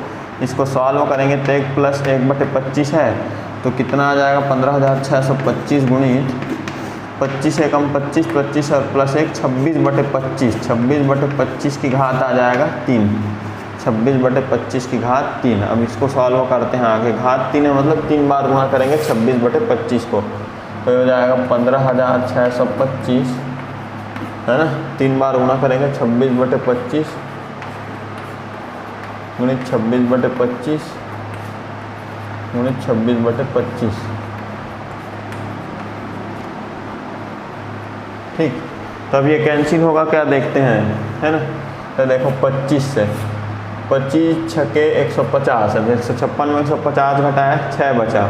इसको सॉल्व करेंगे तो 1 + 1/25 है, तो कितना आ जाएगा 15,625 गुणित 25 एकम 25, 25 और +1 26/25, 26/25 की घात आ जाएगा 3, 26/25 की घात 3। अब इसको सॉल्व करते हैं आगे, घात 3 है मतलब 3 बार गुणा करेंगे 26/25 को, तो हो जाएगा 15,625 है ना। 3 बार गुणा करेंगे 26/25 गुणित 26/25 गुणित 26/25। ठीक, तब ये कैंसिल होगा क्या देखते हैं, है ना। तो देखो 25 से 25 छके 150 है, 156 में 150 घटाया 6 बचा,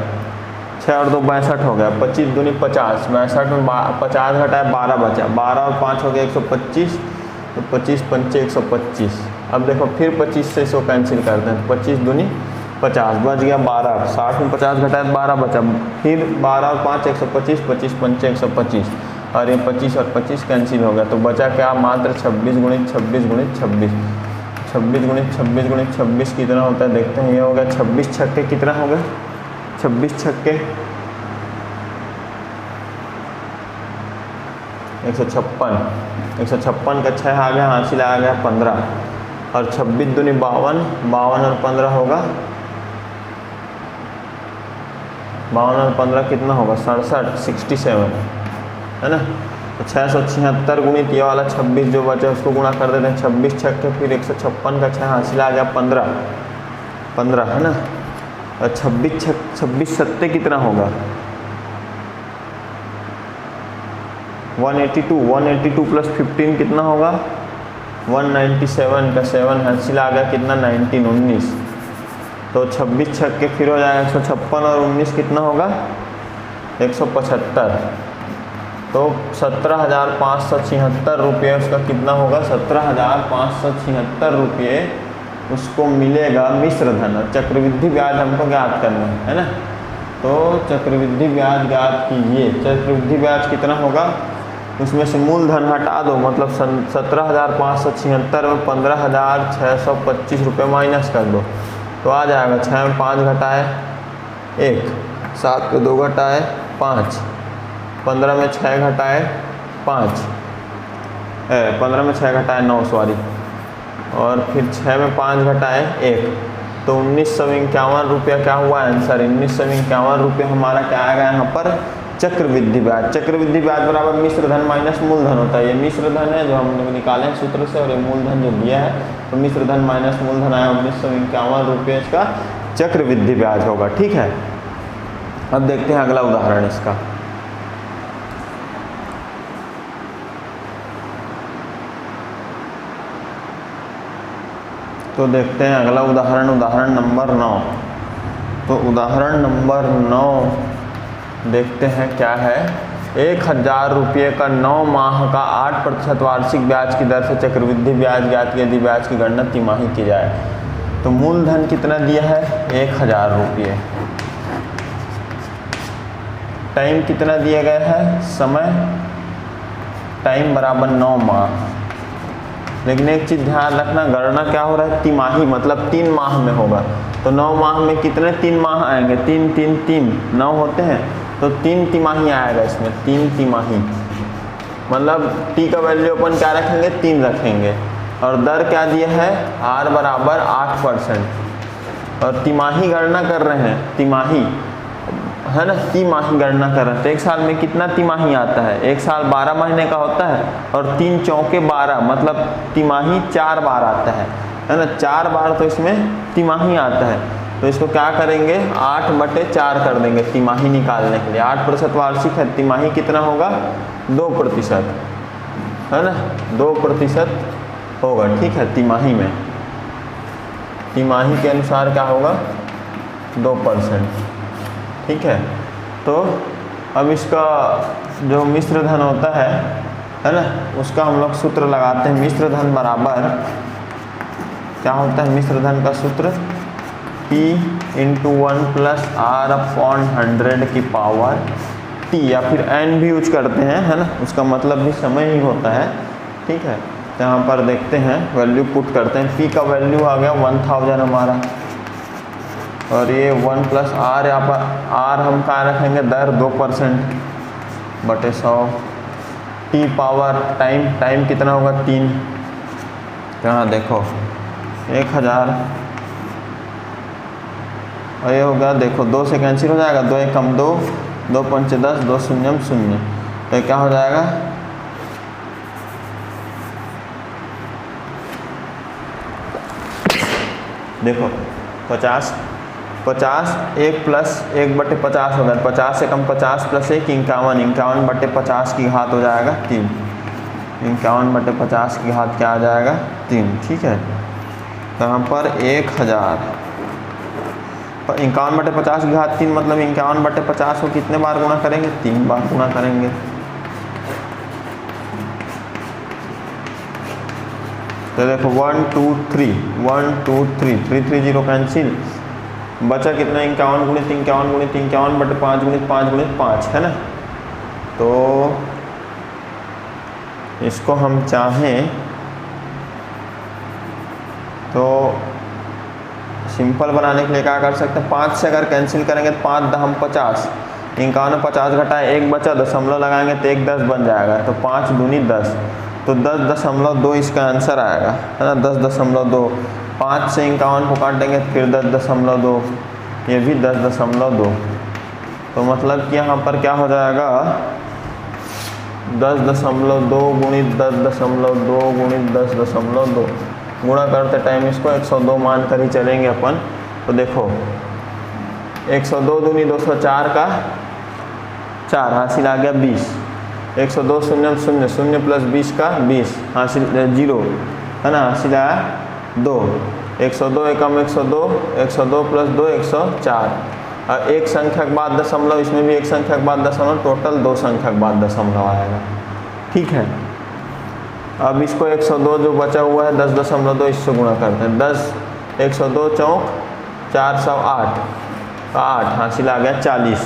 6 और 2 62 हो गया, 25 दूनी 50, 62 में 50 घटाया 12 बचा, 12 और 5 हो गया 125, तो 25 पंचे 125। अब देखो फिर 25 से इसको कैंसिल करते हैं, 25 दूनी 50 बच गया 12, 60 में 50 घटाया 12 बचा, फिर 12 और 5 125, 25 पंचे 125 और ये 25 और 25 कैंसिल हो गया, तो बचा क्या मात्र 26 गुणित 26 गुणित 26, 26 गुणित 26 गुणित 26 कितना होता है देखते हैं। ये हो गया 26 छक्के कितना हो गया, 26 छक्के 156, 156 का 6 आ गया, हासिल आ गया 15 और 26 दूनी 52, 52 और 15 होगा, 52 और 15 कितना होगा 67, 67 है ना। तो 676 गुणित ये वाला 26 जो बचा उसको गुणा कर देते हैं, 26 छक्के फिर 156 का 6 हासिल आ गया 15 है ना। और 26 सत्ते कितना होगा 182 प्लस 15 कितना होगा 197 का 7 हासिल आ गया कितना 19। तो 26 छक्के फिर हो जाएगा 156 और 19 कितना होगा 175, तो 17,576 रुपये उसका कितना होगा 17,576 रुपये उसको मिलेगा मिश्र धन। चक्रवृद्धि ब्याज हमको ज्ञात करना है ना, तो चक्रवृद्धि ब्याज ज्ञात कीजिए। चक्रवृद्धि ब्याज कितना होगा, उसमें से मूलधन हटा दो, मतलब 17,576 में 15,625 रुपये माइनस कर दो, तो आ जाएगा 6 में 5 घटाए 1, 7 पे 2 घटाए 5, 15 में 6 घटाए 5, 15 में 6 घटाए 9 सॉरी, और फिर 6 में 5 घटाए 1, तो 1951 रुपया क्या हुआ आंसर, 1951 रुपये हमारा क्या आएगा यहाँ पर चक्रवृद्धि ब्याज। चक्रवृद्धि ब्याज बराबर मिश्र धन माइनस मूलधन होता है, ये मिश्र धन है जो हम लोग निकाले हैं सूत्र से, और ये मूलधन जो दिया है तो मिश्र धन माइनस मूलधन आया 1951 रुपये इसका चक्रवृद्धि ब्याज होगा। ठीक है, अब देखते हैं अगला उदाहरण इसका। तो देखते हैं अगला उदाहरण, उदाहरण नंबर 9। तो उदाहरण नंबर 9 देखते हैं क्या है। 1,000 रुपये का 9 माह का 8% वार्षिक ब्याज की दर से चक्रवृद्धि ब्याज ज्ञात यदि ब्याज की गणना तिमाही की जाए। तो मूलधन कितना दिया है 1,000 रुपये, टाइम कितना दिया गया है समय, टाइम बराबर 9 माह। लेकिन एक चीज़ ध्यान रखना, गणना क्या हो रहा है तिमाही, मतलब 3 माह में होगा। तो 9 माह में कितने 3 माह आएंगे, 3 3 3 9 होते हैं, तो 3 तिमाही आएगा इसमें, 3 तिमाही, मतलब टी का वैल्यू अपन क्या रखेंगे 3 रखेंगे, और दर क्या दिया है आर बराबर 8%, और तिमाही गणना कर रहे हैं, तिमाही है ना, तिमाही गणना कर रहे हैं। तो एक साल में कितना तिमाही आता है, एक साल 12 महीने का होता है, और 3 चौके 12 मतलब तिमाही 4 बार आता है ना, 4 बार तो इसमें तिमाही आता है। तो इसको क्या करेंगे 8/4 कर देंगे तिमाही निकालने के लिए। 8% वार्षिक है, तिमाही कितना होगा 2% है ना, 2% होगा। ठीक है, तिमाही में, तिमाही के अनुसार क्या होगा 2%। ठीक है, तो अब इसका जो मिश्र धन होता है है ना, उसका हम लोग सूत्र लगाते हैं। मिश्र धन बराबर क्या होता है, मिश्र धन का सूत्र P into 1 plus R upon 100 की पावर T, या फिर N भी यूज करते हैं, है ना, उसका मतलब भी समय ही होता है। ठीक है, तो यहाँ पर देखते हैं, वैल्यू पुट करते हैं। P का वैल्यू आ गया 1000 हमारा, और ये 1 प्लस R, यहाँ पर R हम कहाँ रखेंगे, दर 2% बटे 100। T पावर टाइम कितना होगा 3, यहाँ देखो 1000, और ये होगा देखो 2 से कैंसिल हो जाएगा, 2 1 कम 2, 2 पंच 10, 2 शून्यम 0, तो क्या हो जाएगा, देखो 50 1 प्लस 1 बटे 50 हो गया, 50 से कम 50 प्लस 1 51 बटे 50 की घात हो जाएगा 3, 51 बटे 50 की घात क्या आ जाएगा 3। ठीक है, तो यहाँ पर 1000, 51 बटे 50 की घात 3, मतलब 51 बटे 50 को कितने बार गुणा करेंगे, 3 बार गुणा करेंगे। तो देखो 1 2 3 1 2 3 3 3 0 कैंसिल, बचा कितना 51 गुणित 51 बटे 5 गुणित 5 गुणित 5, है ना। तो इसको हम चाहें तो सिंपल बनाने के लिए क्या कर सकते हैं, 5 से अगर कैंसिल करेंगे तो 5 दहम 50, 51 50 घटाए 1 बचा, दशमलव लगाएंगे तो 1 10 बन जाएगा, तो 5 दूनी 10, तो 10.2 इसका आंसर आएगा, है ना, 10.2। 5 से 51 को काटेंगे फिर 10.2, ये भी 10.2, तो मतलब कि यहाँ पर क्या हो जाएगा 10.2 गुणित 10.2 गुणित 10.2, गुणा करते टाइम इसको 102 मान कर ही चलेंगे अपन। तो देखो 102 दूनी 204 का 4, हासिल आ गया 20, 102 शून्य शून्य शून्य प्लस 20 का 20, हासिल 0, है ना, हासिल आया 2, 102 एकम 102, 102 प्लस 2 104, और एक संख्या के बाद दशमलव, इसमें भी एक संख्या के बाद दशमलव, टोटल 2 संख्या के बाद दशमलव आएगा। ठीक है, अब इसको 102 जो बचा हुआ है 10.2 इससे गुणा करते हैं, 10 102 चौक 408 का 8, हासिल आ गया 40,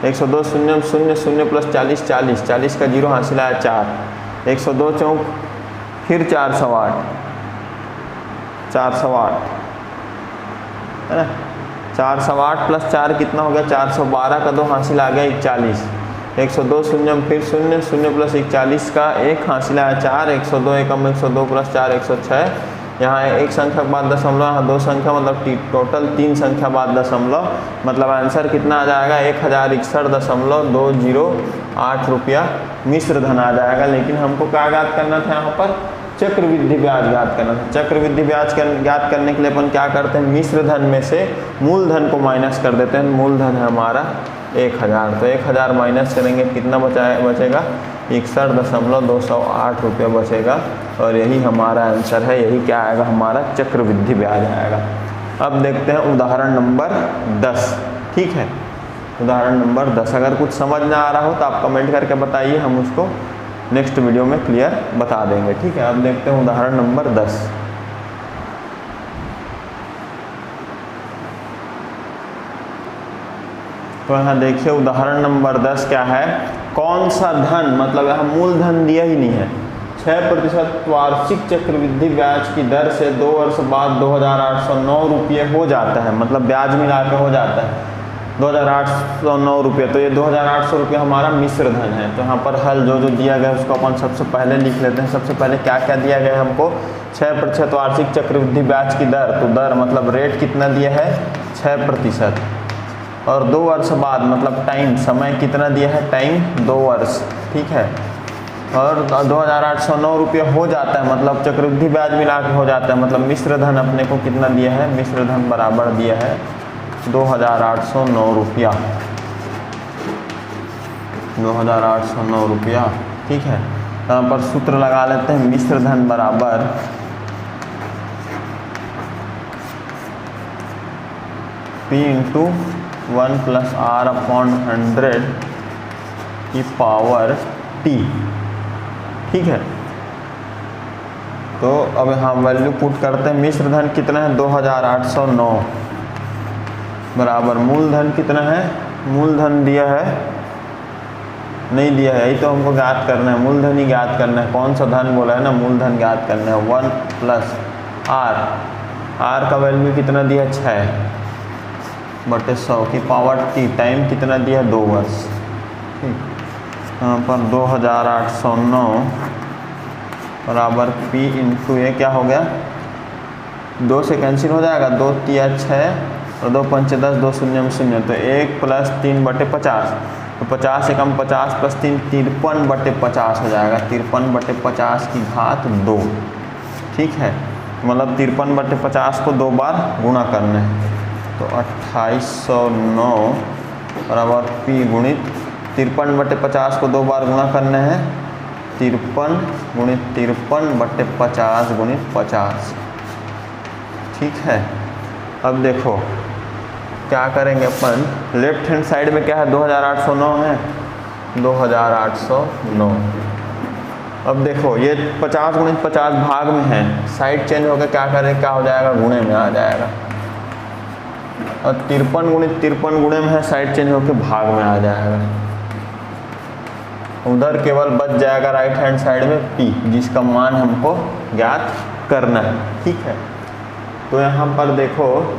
102 शून्य शून्य शून्य प्लस 40 40, 40 का 0, हासिल आया 4, 102 चौक फिर 408 है ना, 408 प्लस 4 कितना हो गया 412 का 2, हासिल आ गया 41, 102 शून्य फिर शून्य शून्य प्लस 41 का 1, हासिल आया 4, 102 एकम 102 प्लस 4 106, यहाँ एक संख्या के बाद दशमलव, यहाँ 2 संख्या, मतलब टोटल 3 संख्या बाद दशमलव, मतलब आंसर कितना आ जाएगा 1061.208 रुपया मिश्र धन आ जाएगा। लेकिन हमको क्या ज्ञात करना था, यहाँ पर चक्रवृद्धि ब्याज ज्ञात करना था। चक्रवृद्धि ब्याज ज्ञात करने के लिए अपन क्या करते हैं, मिश्र धन में से मूलधन को माइनस कर देते हैं। मूलधन है हमारा 1000, तो 1000 माइनस करेंगे कितना बचेगा 61.208 रुपया बचेगा, और यही हमारा आंसर है। यही क्या आएगा, हमारा चक्रवृद्धि ब्याज आएगा। अब देखते हैं उदाहरण नंबर 10। ठीक है, उदाहरण नंबर 10 अगर कुछ समझ ना आ रहा हो तो आप कमेंट करके बताइए, हम उसको नेक्स्ट वीडियो में क्लियर बता देंगे। ठीक है, अब देखते हैं उदाहरण नंबर 10। तो यहाँ देखिए उदाहरण नंबर 10 क्या है, कौन सा धन, मतलब यहाँ मूलधन दिया ही नहीं है, 6% वार्षिक चक्रवृद्धि ब्याज की दर से 2 वर्ष बाद 2809 रुपये हो जाता है, मतलब ब्याज मिला के हो जाता है 2809 रुपये। तो ये 2800 रुपये हमारा मिश्र धन है। तो यहाँ पर हल जो दिया गया है उसको अपन सबसे पहले लिख लेते हैं। सबसे पहले क्या क्या दिया गया है हमको, 6% वार्षिक चक्रवृद्धि ब्याज की दर, तो दर मतलब रेट कितना दिया है 6%, और 2 वर्ष बाद मतलब टाइम, समय कितना दिया है, टाइम 2 वर्ष। ठीक है, और 2809 रुपये हो जाता है, मतलब चक्रवृद्धि ब्याज मिला के हो जाता है, मतलब मिश्र धन अपने को कितना दिया है, मिश्र धन बराबर दिया है 2809 रुपया, 2809 रुपया। ठीक है, यहाँ पर सूत्र लगा लेते हैं, मिश्र धन बराबर P into 1 plus R upon 100 की पावर T। ठीक है। तो अब यहाँ वैल्यू पुट करते हैं। मिश्र धन कितना है 2809 बराबर मूलधन कितना है, मूलधन दिया है नहीं दिया है, यही तो हमको ज्ञात करना है, मूलधन ही ज्ञात करना है। कौन सा धन बोला है ना, मूलधन ज्ञात करना है। 1 प्लस आर का वैल्यू कितना दिया 6/100 की पावर t, टाइम कितना दिया 2 वर्ष। ठीक, यहाँ पर 2809 बराबर p इंटू ये क्या हो गया, 2 से कैंसिल हो जाएगा, 2 तिया 6 और 2 पंचे 10, 2 शून्य 0, तो 1 प्लस 3/50, तो 50 एकम 50 प्लस 3 53/50 हो जाएगा, 53/50 की घात 2। ठीक है, मतलब 53/50 को 2 बार गुणा करना है, तो 2809 बराबर p गुणित 53/50 को 2 बार गुणा करना है, 53 गुणित 53/50 गुणित 50। ठीक है, अब देखो क्या करेंगे अपन, लेफ्ट हैंड साइड में क्या है 2809 है, 2809। अब देखो ये 50 गुणित 50 भाग में है, साइड चेंज होकर क्या करें, क्या हो जाएगा, गुणे में आ जाएगा। और 53 गुणित 53 गुणे में है, साइड चेंज होकर भाग में आ जाएगा। उधर केवल बच जाएगा राइट हैंड साइड में p, जिसका मान हमको ज्ञात करना है। ठीक है, तो यहाँ पर देखो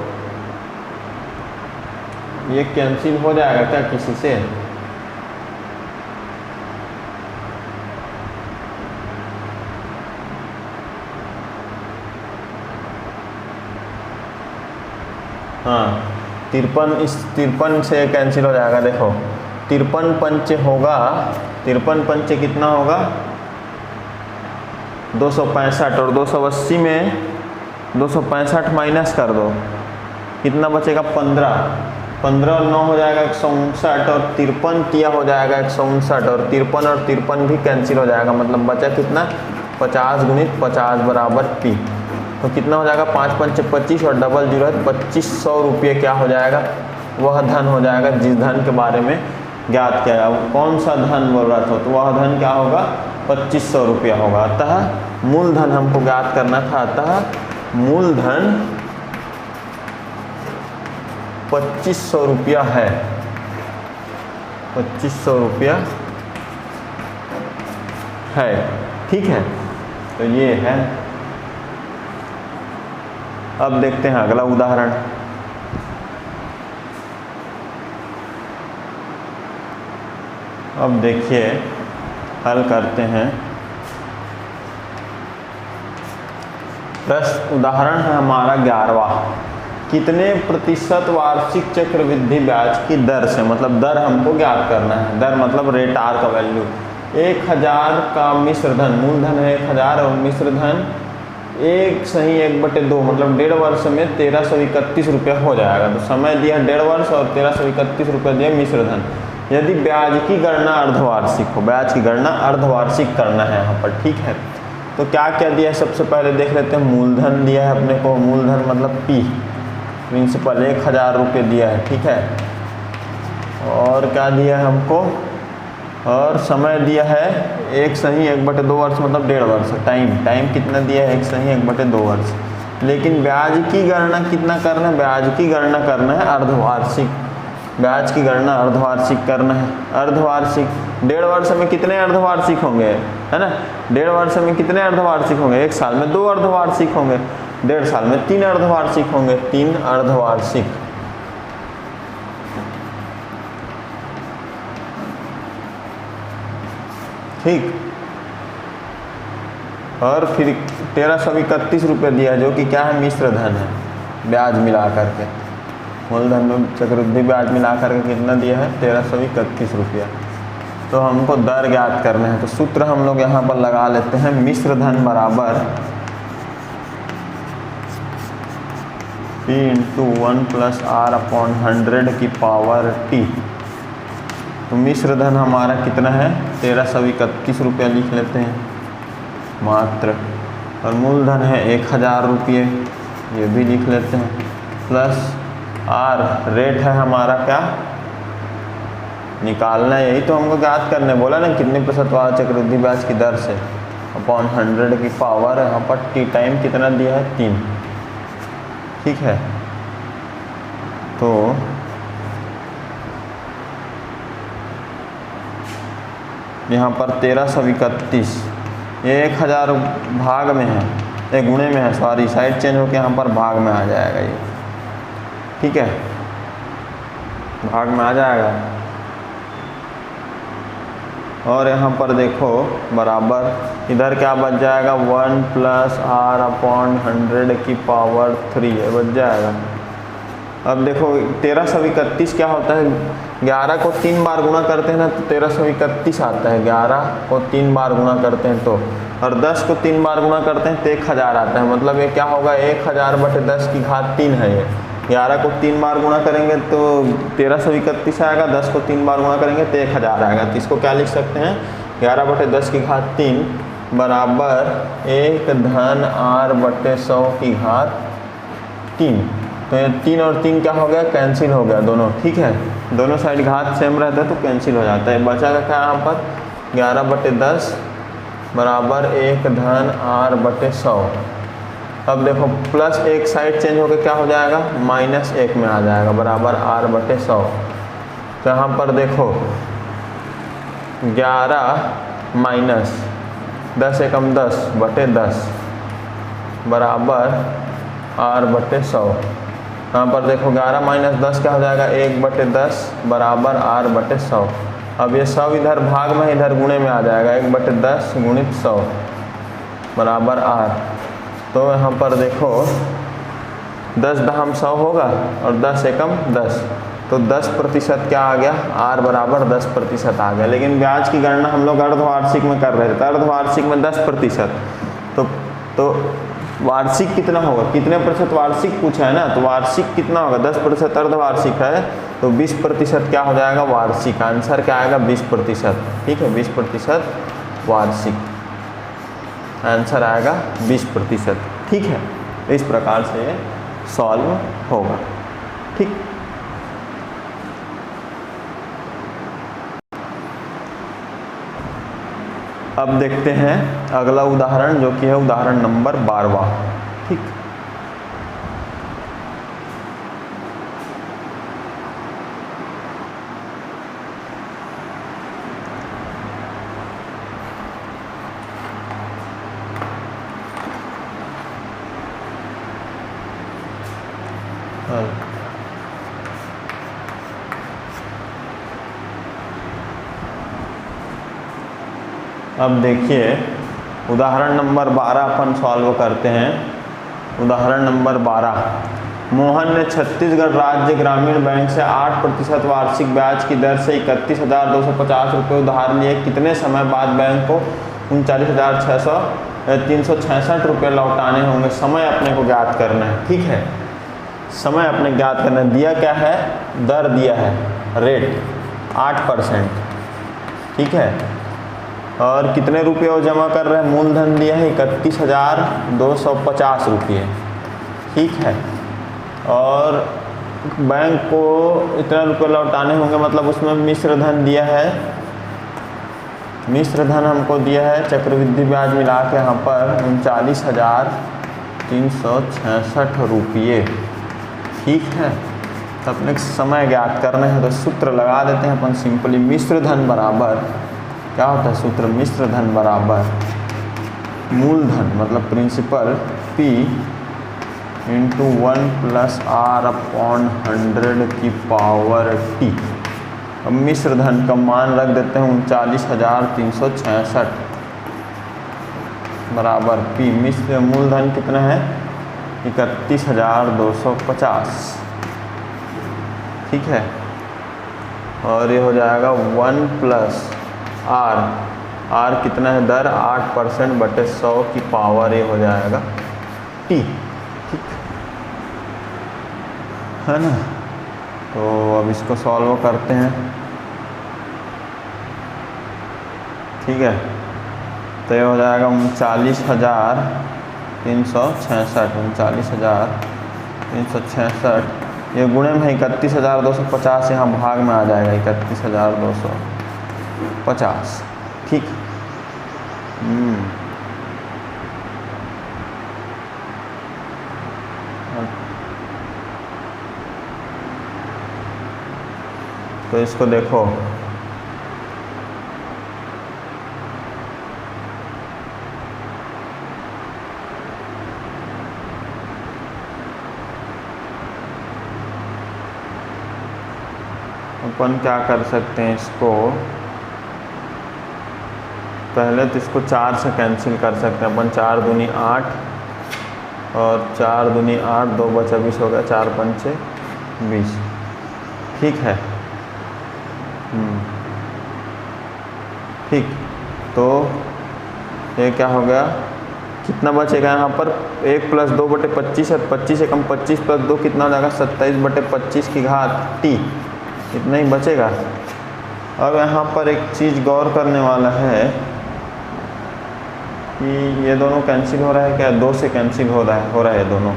ये कैंसिल हो जाएगा क्या किसी से, हाँ 53, इस 53 से कैंसिल हो जाएगा। देखो 53 पंचे होगा, 53 पंचे कितना होगा 265, और 280 में 265 माइनस कर दो, कितना बचेगा 15 और 9 हो जाएगा 159, और 53 तिया हो जाएगा 159, और 53 और 53 भी कैंसिल हो जाएगा, मतलब बचा कितना 50 गुणित 50 बराबर p, तो कितना हो जाएगा 5 पंचे 25 और डबल 0 है 2500 रुपये क्या हो जाएगा, वह धन हो जाएगा जिस धन के बारे में ज्ञात किया जाएगा। कौन सा धन बोल रहा था, तो वह धन क्या होगा 2500 रुपया होगा। अतः मूलधन हमको ज्ञात करना था, अतः मूलधन 2500 रुपया है, 2500 रुपया है। ठीक है, तो ये है। अब देखते हैं अगला उदाहरण। अब देखिए हल करते हैं। प्रश्न उदाहरण है हमारा 11वां, कितने प्रतिशत वार्षिक चक्रवृद्धि ब्याज की दर से, मतलब दर हमको ज्ञात करना है, दर मतलब रेट आर का वैल्यू, 1000 का मिश्र धन, मूलधन है 1000 और मिश्र धन 1/2 मतलब 1.5 वर्ष में 1331 रुपया हो जाएगा। तो समय दिया 1.5 वर्ष और 1331 रुपया दिया मिश्र धन। यदि ब्याज की गणना अर्धवार्षिक हो, ब्याज की गणना अर्धवार्षिक करना है यहाँ पर। ठीक है, तो क्या क्या दिया है, सबसे पहले देख लेते हैं। मूलधन दिया है अपने को, मूलधन मतलब p, प्रिंसिपल 1000 रुपये दिया है। ठीक है, और क्या दिया है हमको, और समय दिया है 1/2 वर्ष मतलब 1.5 वर्ष। टाइम कितना दिया है 1/2 वर्ष। लेकिन ब्याज की गणना कितना करना है, ब्याज की गणना करना है अर्धवार्षिक, ब्याज की गणना अर्धवार्षिक करना है। अर्धवार्षिक 1.5 वर्ष में कितने अर्धवार्षिक होंगे, है ना, 1.5 वर्ष में कितने अर्धवार्षिक होंगे, 1 साल में 2 अर्धवार्षिक होंगे, 1.5 साल में 3 अर्धवार्षिक होंगे, 3 अर्धवार्षिक। ठीक, और फिर 1331 रुपये दिया जो कि क्या है, मिश्र धन है, ब्याज मिला करके, मूलधन में चक्रवृद्धि ब्याज मिला करके कितना दिया है 1331 रुपया। तो हमको दर ज्ञात करना है, तो सूत्र हम लोग यहाँ पर लगा लेते हैं। मिश्र धन बराबर p into 1 plus R upon 100 की पावर t। तो मिश्र धन हमारा कितना है 1331 रुपया लिख लेते हैं मात्र, और मूलधन है 1000 रुपये, ये भी लिख लेते हैं, प्लस आर रेट है हमारा क्या निकालना है, यही तो हमको ज्ञात करने बोला ना, कितने प्रतिशत वार्षिक चक्रवृद्धि ब्याज की दर से। अपॉन 100 की पावर यहाँ पर t टाइम कितना दिया है 3। ठीक है, तो यहाँ पर 1331 ये 1000 भाग में है, ये गुणे में है, सॉरी साइड चेंज होकर यहाँ पर भाग में आ जाएगा ये। ठीक है, भाग में आ जाएगा। और यहाँ पर देखो बराबर इधर क्या बच जाएगा 1 + r/100 की पावर 3 ये बच जाएगा। अब देखो 1331 क्या होता है, 11 को 3 बार गुणा करते हैं ना तो 1331 आता है। 11 को 3 बार गुणा करते हैं तो, और 10 को 3 बार गुणा करते हैं तो 1000 आता है। मतलब ये क्या होगा 1000/10 की घात 3 है ये। 11 को 3 बार गुणा करेंगे तो 1331 आएगा, 10 को 3 बार गुणा करेंगे तो 1000 आएगा। तो इसको क्या लिख सकते हैं 11/10 की घात 3 बराबर 1 धन r/100 की घात 3। तो ये 3 और 3 क्या हो गया कैंसिल हो गया दोनों। ठीक है, दोनों साइड घात सेम रहता है तो कैंसिल हो जाता है। बचा क्या यहाँ पर 11/10 बराबर 1 धन r/100। अब देखो प्लस एक साइड चेंज होकर क्या हो जाएगा -1 में आ जाएगा बराबर r/100। तो यहाँ पर देखो 11 माइनस 10 एकम 10/10 बराबर r/100। यहाँ पर देखो 11 माइनस 10 क्या हो जाएगा 1/10 बराबर r/100। अब ये 100 इधर भाग में इधर गुणे में आ जाएगा 1/10 गुणित 100 बराबर r। तो यहाँ पर देखो 10 दहम 100 होगा और 10 एकम 10, तो 10% क्या आ गया r बराबर 10% आ गया। लेकिन ब्याज की गणना हम लोग अर्धवार्षिक में कर रहे थे, अर्धवार्षिक में 10%, तो वार्षिक कितना होगा, कितने प्रतिशत वार्षिक पूछा है ना, तो वार्षिक कितना होगा 10% अर्धवार्षिक है तो 20% क्या हो जाएगा वार्षिक। आंसर क्या आएगा 20%। ठीक है, 20% वार्षिक आंसर आएगा 20%। ठीक है, इस प्रकार से सॉल्व होगा। ठीक, अब देखते हैं अगला उदाहरण जो कि है उदाहरण नंबर 12। ठीक, अब देखिए उदाहरण नंबर 12 अपन सॉल्व करते हैं। उदाहरण नंबर 12, मोहन ने छत्तीसगढ़ राज्य ग्रामीण बैंक से 8% वार्षिक ब्याज की दर से 31,250 रुपये उधार लिए। कितने समय बाद बैंक को 39,366 रुपये लौटाने होंगे। समय अपने को ज्ञात करना है। ठीक है, समय अपने ज्ञात करना है। दिया क्या है, दर दिया है, रेट 8%। ठीक है, और कितने रुपये वो जमा कर रहे हैं, मूलधन दिया है 31,250 रुपये। ठीक है, और बैंक को इतना रुपये लौटाने होंगे, मतलब उसमें मिश्र धन दिया है, मिश्र धन हमको दिया है चक्रवृद्धि ब्याज मिला के यहाँ पर 39,366 रुपये। ठीक है, तो अपने समय ज्ञात करना है तो सूत्र लगा देते हैं अपन सिंपली। मिश्र धन बराबर क्या होता है सूत्र, मिश्र धन बराबर मूलधन मतलब प्रिंसिपल P × 1 + r/100 की पावर t। अब मिश्र धन का मान रख देते हैं 39,366 बराबर P। मिश्र मूलधन कितना है 31,250। ठीक है, और ये हो जाएगा 1 + r कितना है दर 8% बटे 100 की पावर ये हो जाएगा t। ठीक है ना, तो अब इसको सॉल्व करते हैं। ठीक है, तो ये हो जाएगा 39,366 39,366, ये गुणे में 31,250 यहाँ भाग में आ जाएगा 31,250। ठीक, तो इसको देखो, अपन क्या कर सकते हैं, इसको पहले तो इसको 4 से कैंसिल कर सकते हैं अपन। 4 दूनी 8 और 4 दूनी 8, 2 बचा 20 हो गया, 4 पंचे 20। ठीक है, ठीक। तो ये क्या हो गया, कितना बचेगा यहाँ पर, 1 + 2 बटे 25 है, 25 एकम 25 + 2 कितना हो जाएगा, 27 बटे 25 की घात t, इतना ही बचेगा। अब यहाँ पर एक चीज़ गौर करने वाला है कि ये दोनों कैंसिल हो रहा है क्या, 2 से कैंसिल हो रहा है दोनों।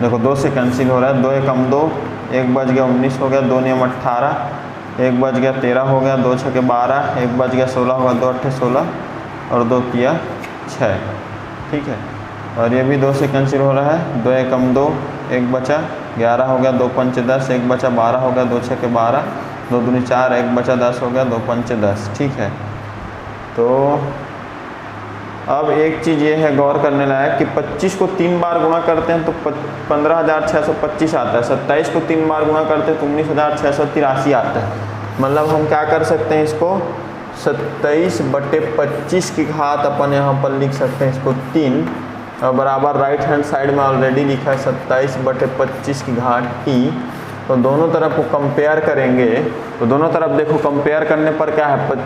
देखो 2 से कैंसिल हो रहा है, 2 एकम 2, 1 बच गया 19 हो गया, 2 नियम 18, 1 बच गया 13 हो गया, 2 छके 12, 1 बच गया 16 होगा, 2 अट्ठे 16 और 2 किया 6। ठीक है, और ये भी 2 से कैंसिल हो रहा है, 2 एकम 2, 1 बचा 11 हो गया, 2 पंचे 10, 1 बचा 12 हो गया, 2 छके 12, 2 दूनी 4, 1 बचा 10 हो गया, 2 पंचे 10। ठीक है, तो अब एक चीज़ ये है गौर करने लायक कि 25 को 3 बार गुणा करते हैं तो 15,625 आता है, 27 को 3 बार गुणा करते हैं तो 19,683 आता है। मतलब हम क्या कर सकते हैं, इसको 27 बटे 25 की घात अपन यहाँ पर लिख सकते हैं, इसको 3 और बराबर राइट हैंड साइड में ऑलरेडी लिखा है 27 बटे 25 की घात t। तो दोनों तरफ को कंपेयर करेंगे तो दोनों तरफ देखो, कंपेयर करने पर क्या है,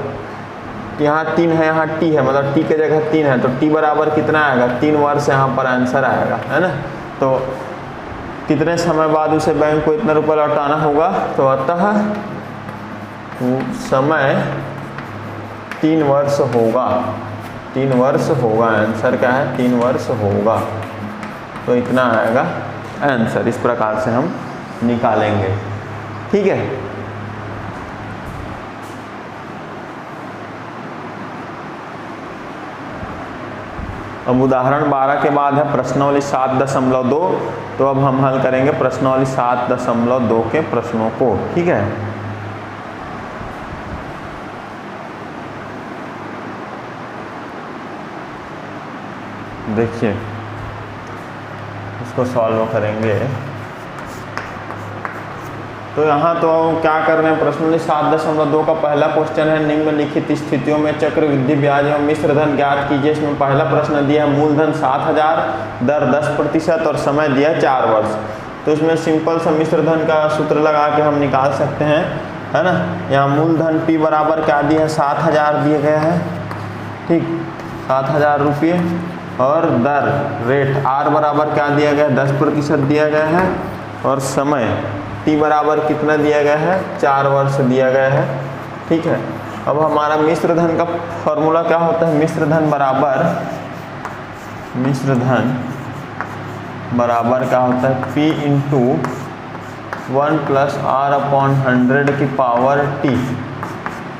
यहाँ 3 है, यहाँ t है, मतलब t के जगह 3 है, तो t बराबर कितना आएगा, 3 वर्ष यहाँ पर आंसर आएगा, है ना। तो कितने समय बाद उसे बैंक को इतना रुपया लौटाना होगा, तो अतः समय 3 वर्ष होगा, 3 वर्ष होगा। आंसर क्या है, 3 वर्ष होगा। तो इतना आएगा आंसर, इस प्रकार से हम निकालेंगे। ठीक है, अब उदाहरण 12 के बाद है प्रश्नावली 7.2। तो अब हम हल करेंगे प्रश्नावली 7.2 के प्रश्नों को। ठीक है, देखिए इसको सॉल्व करेंगे। तो यहाँ तो क्या कर रहे हैं, प्रश्नावली 7.2 का पहला क्वेश्चन है, निम्नलिखित स्थितियों में चक्रवृद्धि ब्याज एवं मिश्र धन ज्ञात कीजिए। इसमें पहला प्रश्न दिया है मूलधन 7,000, दर 10% और समय दिया 4 वर्ष। तो इसमें सिंपल सा मिश्र धन का सूत्र लगा के हम निकाल सकते हैं, है ना। यहाँ मूलधन p बराबर क्या दिया है, 7,000 दिए गए हैं, ठीक, 7,000 रुपये, और दर रेट r बराबर क्या दिया गया है, 10% दिया गया है, और समय t बराबर कितना दिया गया है, 4 वर्ष दिया गया है। ठीक है, अब हमारा मिश्र धन का फॉर्मूला क्या होता है, मिश्र धन बराबर क्या होता है, p इंटू 1 + r/100 की पावर t।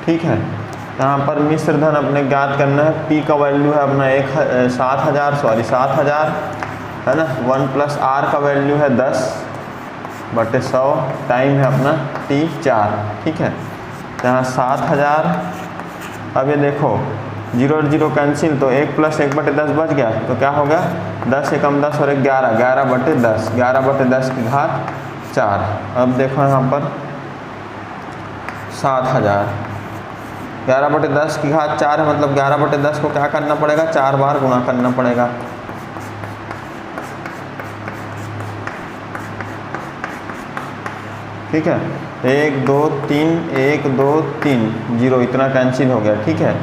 ठीक है, यहाँ पर मिश्र धन अपने ज्ञात करना है, p का वैल्यू है अपना 7,000 है ना, 1 + r का वैल्यू है 10/100, टाइम है अपना t 4। ठीक है, यहाँ 7,000। अब ये देखो 0 और 0 कैंसिल, तो 1 + 1/10 बच गया, तो क्या हो गया, 10 एकम 10 और 11, 11/10, 11/10 की घात 4। अब देखो यहाँ पर 7,000, 11/10 की घात 4 है, मतलब 11/10 को क्या करना पड़ेगा, 4 बार गुणा करना पड़ेगा। ठीक है, 1 2 3 1 2 3 0, इतना कैंसिल हो गया। ठीक है,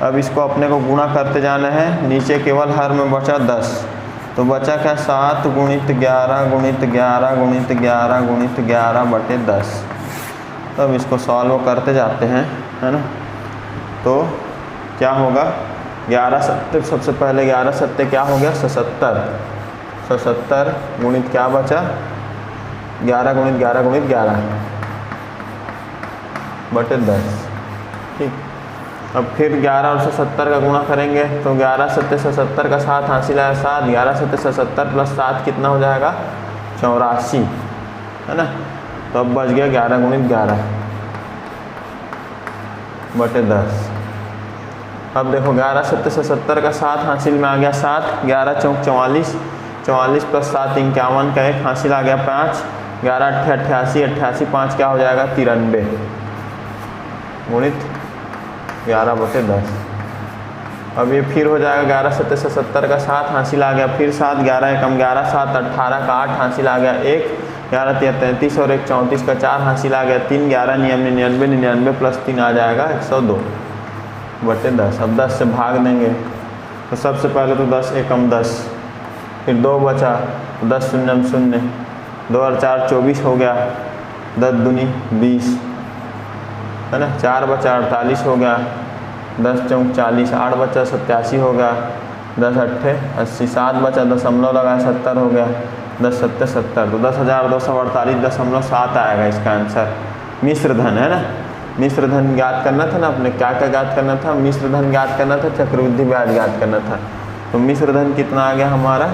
अब इसको अपने को गुणा करते जाना है, नीचे केवल हर में बचा 10, तो बचा क्या, 7 × 11 × 11 × 11 × 11/10। तब इसको सॉल्व करते जाते हैं, है ना। तो क्या होगा, 11 सत्ते, सबसे पहले 11 सत्ते क्या हो गया, 77 गुणित क्या बचा, 11 × 11 × 11/10। ठीक, अब फिर 11 और 70 का गुणा करेंगे तो 11 7 70 का 7 हासिल आया 7, 11 7 70 प्लस 7 कितना हो जाएगा 84, है ना। तो अब बच गया 11 गुणित 11 बटे 10। अब देखो 11 7 70 का 7 हासिल में आ गया 7, 11 चौक 44, 44 प्लस 7 51 का 1 हासिल आ गया 5, 11 8 88, 88 5 क्या हो जाएगा 93 गुणित 11 बटे 10। अब ये फिर हो जाएगा 11 7 70 का 7 हासिल आ गया फिर 7, 11 एकम 11 7 18 का 8 हासिल आ गया 1, 11 3 33 और 1 34 का 4 हासिल आ गया 3, 11 9 99, 99 प्लस 3 आ जाएगा 102 बटे 10। अब 10 से भाग देंगे तो सबसे पहले तो 10 एकम 10, फिर 2 बचा तो 10 शून्य शून्य, 2 और 4 24 हो गया, 10 दूनी 20, है ना। 4 बचा 48 हो गया, 10 चौक 40, 8 बचा 87 हो गया, 10 अट्ठे 80, 7 बचा दशमलव लगाया 70 हो गया, 10 सत्ते 70, तो 10,248.7 आएगा इसका आंसर। मिश्र धन है ना, मिश्र धन ज्ञात करना था ना अपने, क्या क्या ज्ञात करना था, मिश्र धन ज्ञात करना था, चक्रवृद्धि ब्याज ज्ञात करना था। तो मिश्र धन कितना आ गया हमारा,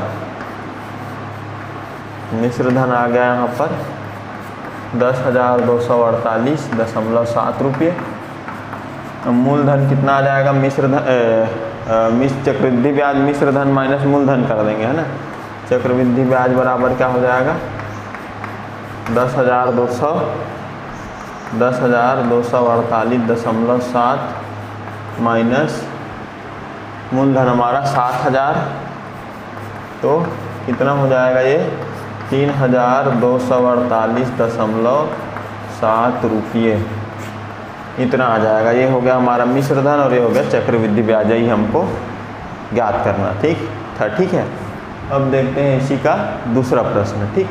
मिश्र धन आ गया यहाँ पर 10,248.7 रुपये। मूलधन कितना आ जाएगा, मिश्र धन चक्रवृद्धि ब्याज मिश्र धन माइनस मूलधन कर देंगे, है ना। चक्रवृद्धि ब्याज बराबर क्या हो जाएगा 10,248.7 माइनस मूलधन हमारा 7,000, तो कितना हो जाएगा ये 3,248.7 रुपये, इतना आ जाएगा। ये हो गया हमारा मिश्र धन और ये हो गया चक्रवृद्धि ब्याज, ही हमको ज्ञात करना, ठीक है। अब देखते हैं इसी का दूसरा प्रश्न, ठीक।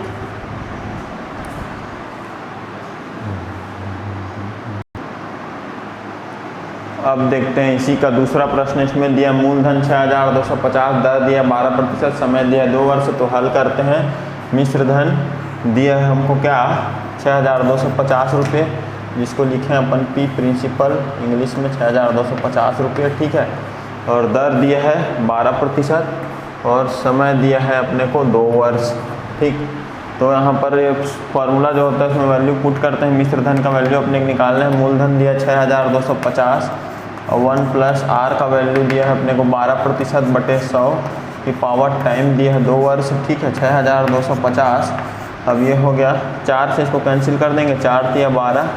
अब देखते हैं इसी का दूसरा प्रश्न। इसमें दिया मूलधन 6,250, दर दिया 12%, समय दिया 2 वर्ष। तो हल करते हैं। मिश्र धन दिया है हमको क्या 6,250 रुपये, जिसको लिखे अपन पी प्रिंसिपल इंग्लिश में 6,250 रुपये, ठीक है। और दर दिया है 12% और समय दिया है अपने को 2 वर्ष, ठीक। तो यहाँ पर फॉर्मूला जो होता है उसमें वैल्यू पुट करते हैं। मिश्र धन का वैल्यू अपने निकालना है। मूलधन दिया 6,250 और 1 प्लस आर का वैल्यू दिया है अपने को 12% बटे 100 की पावर टाइम दिया है 2 वर्ष, ठीक है। 6,250, अब ये हो गया 4 से इसको कैंसिल कर देंगे, 4 दिया 12,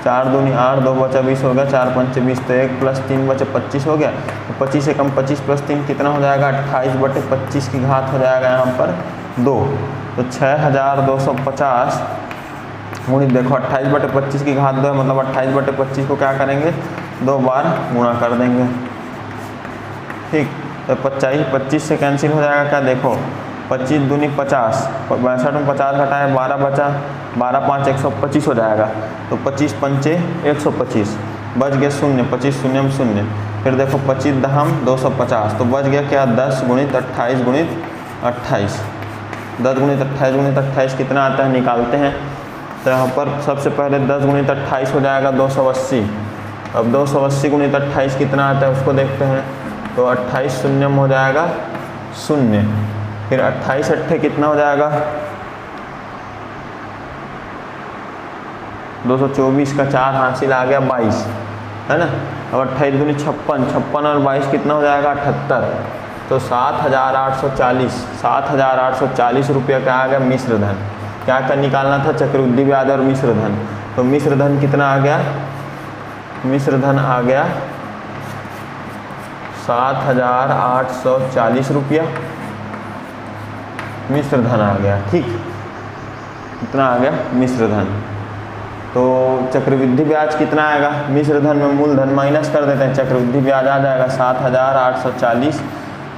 4 दूनी 8, 2 बचा 20 हो गया, 4 पंचे 20, तो 1 प्लस 3 बचे 25 हो गया। तो 25 से कम 25 प्लस 3 कितना हो जाएगा 28 बटे 25 की घात हो जाएगा यहाँ पर 2। तो 6,250 गुणित देखो 28 बटे 25 की घात 2 है, मतलब 28 बटे 25 को क्या करेंगे 2 बार गुणा कर देंगे, ठीक। तो 25 से कैंसिल हो जाएगा क्या, देखो 25 दूनी 50, 62 में 50 घटाए 12 बचा, 12 5 125 हो जाएगा। तो 25 पंचे 125, बच गया 0, 25 शून्य में 0, फिर देखो 25 दहम 250, तो बच गया क्या 10 गुणित 28 गुणित 28, 10 गुणित 28 गुणित 28 कितना आता है निकालते हैं। तो यहाँ पर सबसे पहले 10 गुणित 28 हो जाएगा 280। अब 280 गुणित 28 कितना आता है उसको देखते हैं। तो 28 शून्य में हो जाएगा 0, फिर 28 अट्ठे कितना हो जाएगा 224 का 4 हासिल आ गया 22, है ना। अब 28 दूनी 56, 56 और 22 कितना हो जाएगा 78। तो 7,840 रुपये का आ गया मिश्र धन। क्या क्या निकालना था, चक्रवृद्धि ब्याज और मिश्र धन। तो मिश्र धन कितना आ गया, मिश्र धन आ गया 7,840 रुपया मिश्र धन आ गया, ठीक। कितना आ गया मिश्र धन। तो चक्रवृद्धि ब्याज कितना आएगा, मिश्र धन में मूलधन माइनस कर देते हैं, चक्रवृद्धि ब्याज आ जाएगा 7,840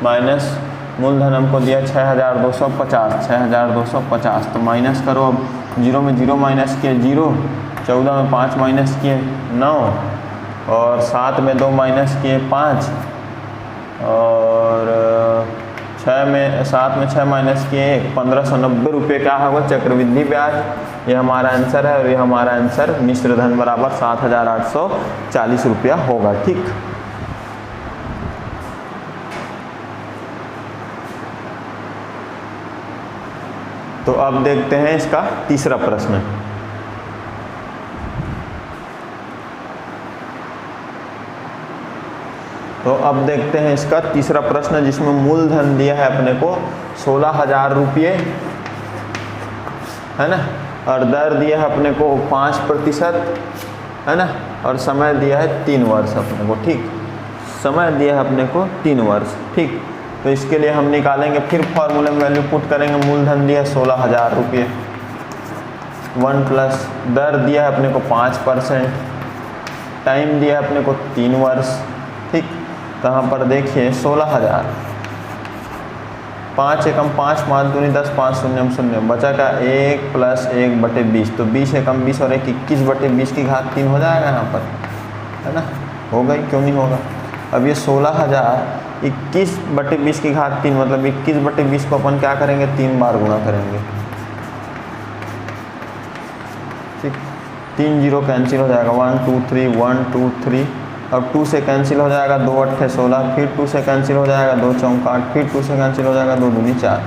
माइनस मूलधन हमको दिया 6,250, तो माइनस करो। अब 0 में 0 माइनस किए 0, 14 में 5 माइनस किए 9, और 7 में 2 माइनस किए 5, और 7 में 6 माइनस किए 1, 1,590 रुपये क्या होगा चक्रवृद्धि ब्याज। ये हमारा आंसर है और ये हमारा आंसर मिश्र धन बराबर 7,840 रुपया होगा, ठीक। तो अब देखते हैं इसका तीसरा प्रश्न। तो अब देखते हैं इसका तीसरा प्रश्न, जिसमें मूलधन दिया है अपने को 16,000 रुपये, है ना, और दर दिया है अपने को 5%, है ना, और समय दिया है 3 वर्ष अपने को। ठीक, समय दिया है अपने को 3 वर्ष। ठीक, तो इसके लिए हम निकालेंगे, फिर फॉर्मूले में वैल्यू पुट करेंगे। मूलधन दिया है 16,000 रुपये, 1 प्लस दर दिया है अपने को 5%, टाइम दिया है अपने को 3 वर्ष। ठीक, तो यहाँ पर देखिए 16,000, 5 एकम 5, 5 दूनी 10, 5 शून्य शून्य, बचा का 1 प्लस 1/20, तो 20 एकम 20 और 1 21/20 की घात 3 हो जाएगा यहाँ पर, है ना, हो गई, क्यों नहीं होगा। अब ये 16,000 21/20 की घात 3, मतलब 21/20 को अपन क्या करेंगे, 3 बार गुणा करेंगे। ठीक, 3 जीरो कैंसिल हो जाएगा, 1 2 3, 1 2 3, अब 2 से कैंसिल हो जाएगा, 2 8 16, फिर 2 से कैंसिल हो जाएगा, 2 4 8, फिर 2 से कैंसिल हो जाएगा, 2 दूनी 4,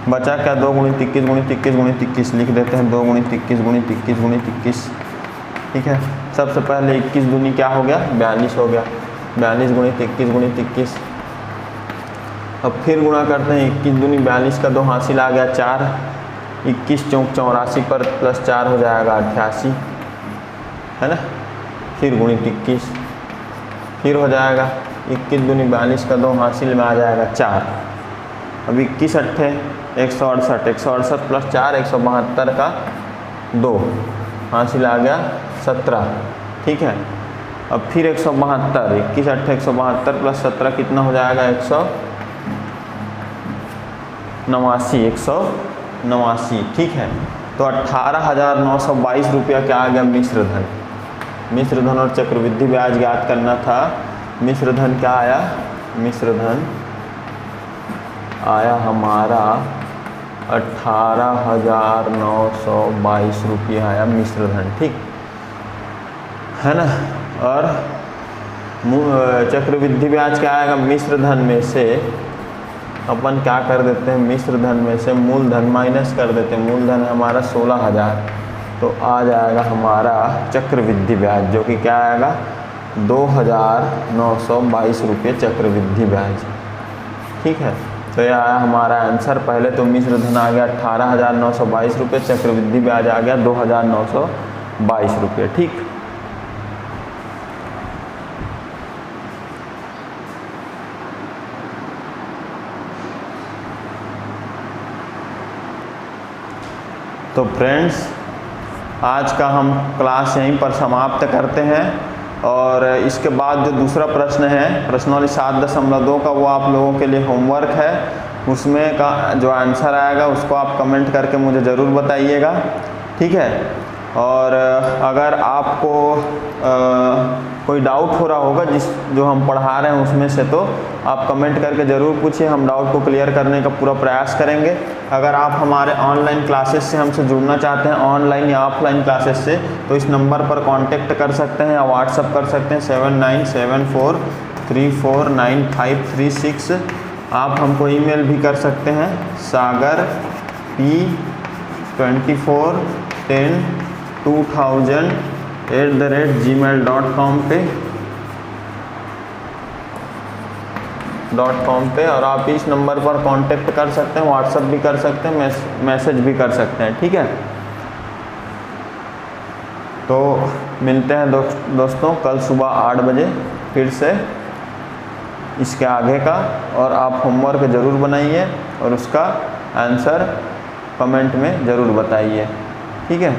बचा क्या, 2 गुणित 21 गुणित 21 गुणित 21 लिख देते हैं, 2 गुणित 21 गुणित 21 गुणित 21। ठीक है, सबसे पहले 21 दूनी क्या हो गया, 42 हो गया, 42 गुणित 21 गुणित 21। अब फिर गुणा करते हैं, 21 दूनी 42 का 2 हासिल आ गया 4, 21 चौक 84 पर प्लस 4 हो जाएगा 88, है ना, फिर गुणित 21, फिर हो जाएगा 21 दूनी 42 का 2 हासिल में आ जाएगा 4। अब 21 अट्ठे 168, 168 प्लस 4 172 का 2 हासिल आ गया 17। ठीक है, अब फिर 172, 21 अट्ठे 172 प्लस 17 कितना हो जाएगा, 189। ठीक है, तो 18,922 रुपया क्या आ गया, मिश्र धन। मिश्र धन और चक्रवृद्धि ब्याज ज्ञात करना था। मिश्र धन क्या आया, मिश्र धन आया हमारा 18,922 रुपया आया मिश्र धन। ठीक है ना, और चक्रवृद्धि ब्याज क्या आएगा, मिश्र धन में से अपन क्या कर देते हैं, मिश्र धन में से मूलधन माइनस कर देते हैं। मूलधन हमारा 16,000, तो आ जाएगा हमारा चक्रवृद्धि ब्याज, जो कि क्या आएगा, 2,922 रुपये चक्रवृद्धि ब्याज। ठीक है, तो यह आया हमारा आंसर। पहले तो मिश्र धन आ गया 18,922 रुपये, चक्रवृद्धि ब्याज आ गया 2,922 रुपये। ठीक, तो फ्रेंड्स, आज का हम क्लास यहीं पर समाप्त करते हैं, और इसके बाद जो दूसरा प्रश्न है, प्रश्नावली 7.2 का, वो आप लोगों के लिए होमवर्क है। उसमें का जो आंसर आएगा उसको आप कमेंट करके मुझे ज़रूर बताइएगा। ठीक है, और अगर आपको कोई डाउट हो रहा होगा जो हम पढ़ा रहे हैं उसमें से, तो आप कमेंट करके ज़रूर पूछिए, हम डाउट को क्लियर करने का पूरा प्रयास करेंगे। अगर आप हमारे ऑनलाइन क्लासेस से हमसे जुड़ना चाहते हैं, ऑनलाइन या ऑफलाइन क्लासेस से, तो इस नंबर पर कांटेक्ट कर सकते हैं या व्हाट्सअप कर सकते हैं 7974349536। आप हमको ईमेल भी कर सकते हैं sagarp20102000@gmail.com पे, और आप इस नंबर पर कांटेक्ट कर सकते हैं, व्हाट्सअप भी कर सकते हैं, मैसेज भी कर सकते हैं। ठीक है, तो मिलते हैं दोस्तों कल सुबह 8 बजे फिर से इसके आगे का, और आप होमवर्क ज़रूर बनाइए और उसका आंसर कमेंट में ज़रूर बताइए। ठीक है,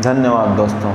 धन्यवाद दोस्तों।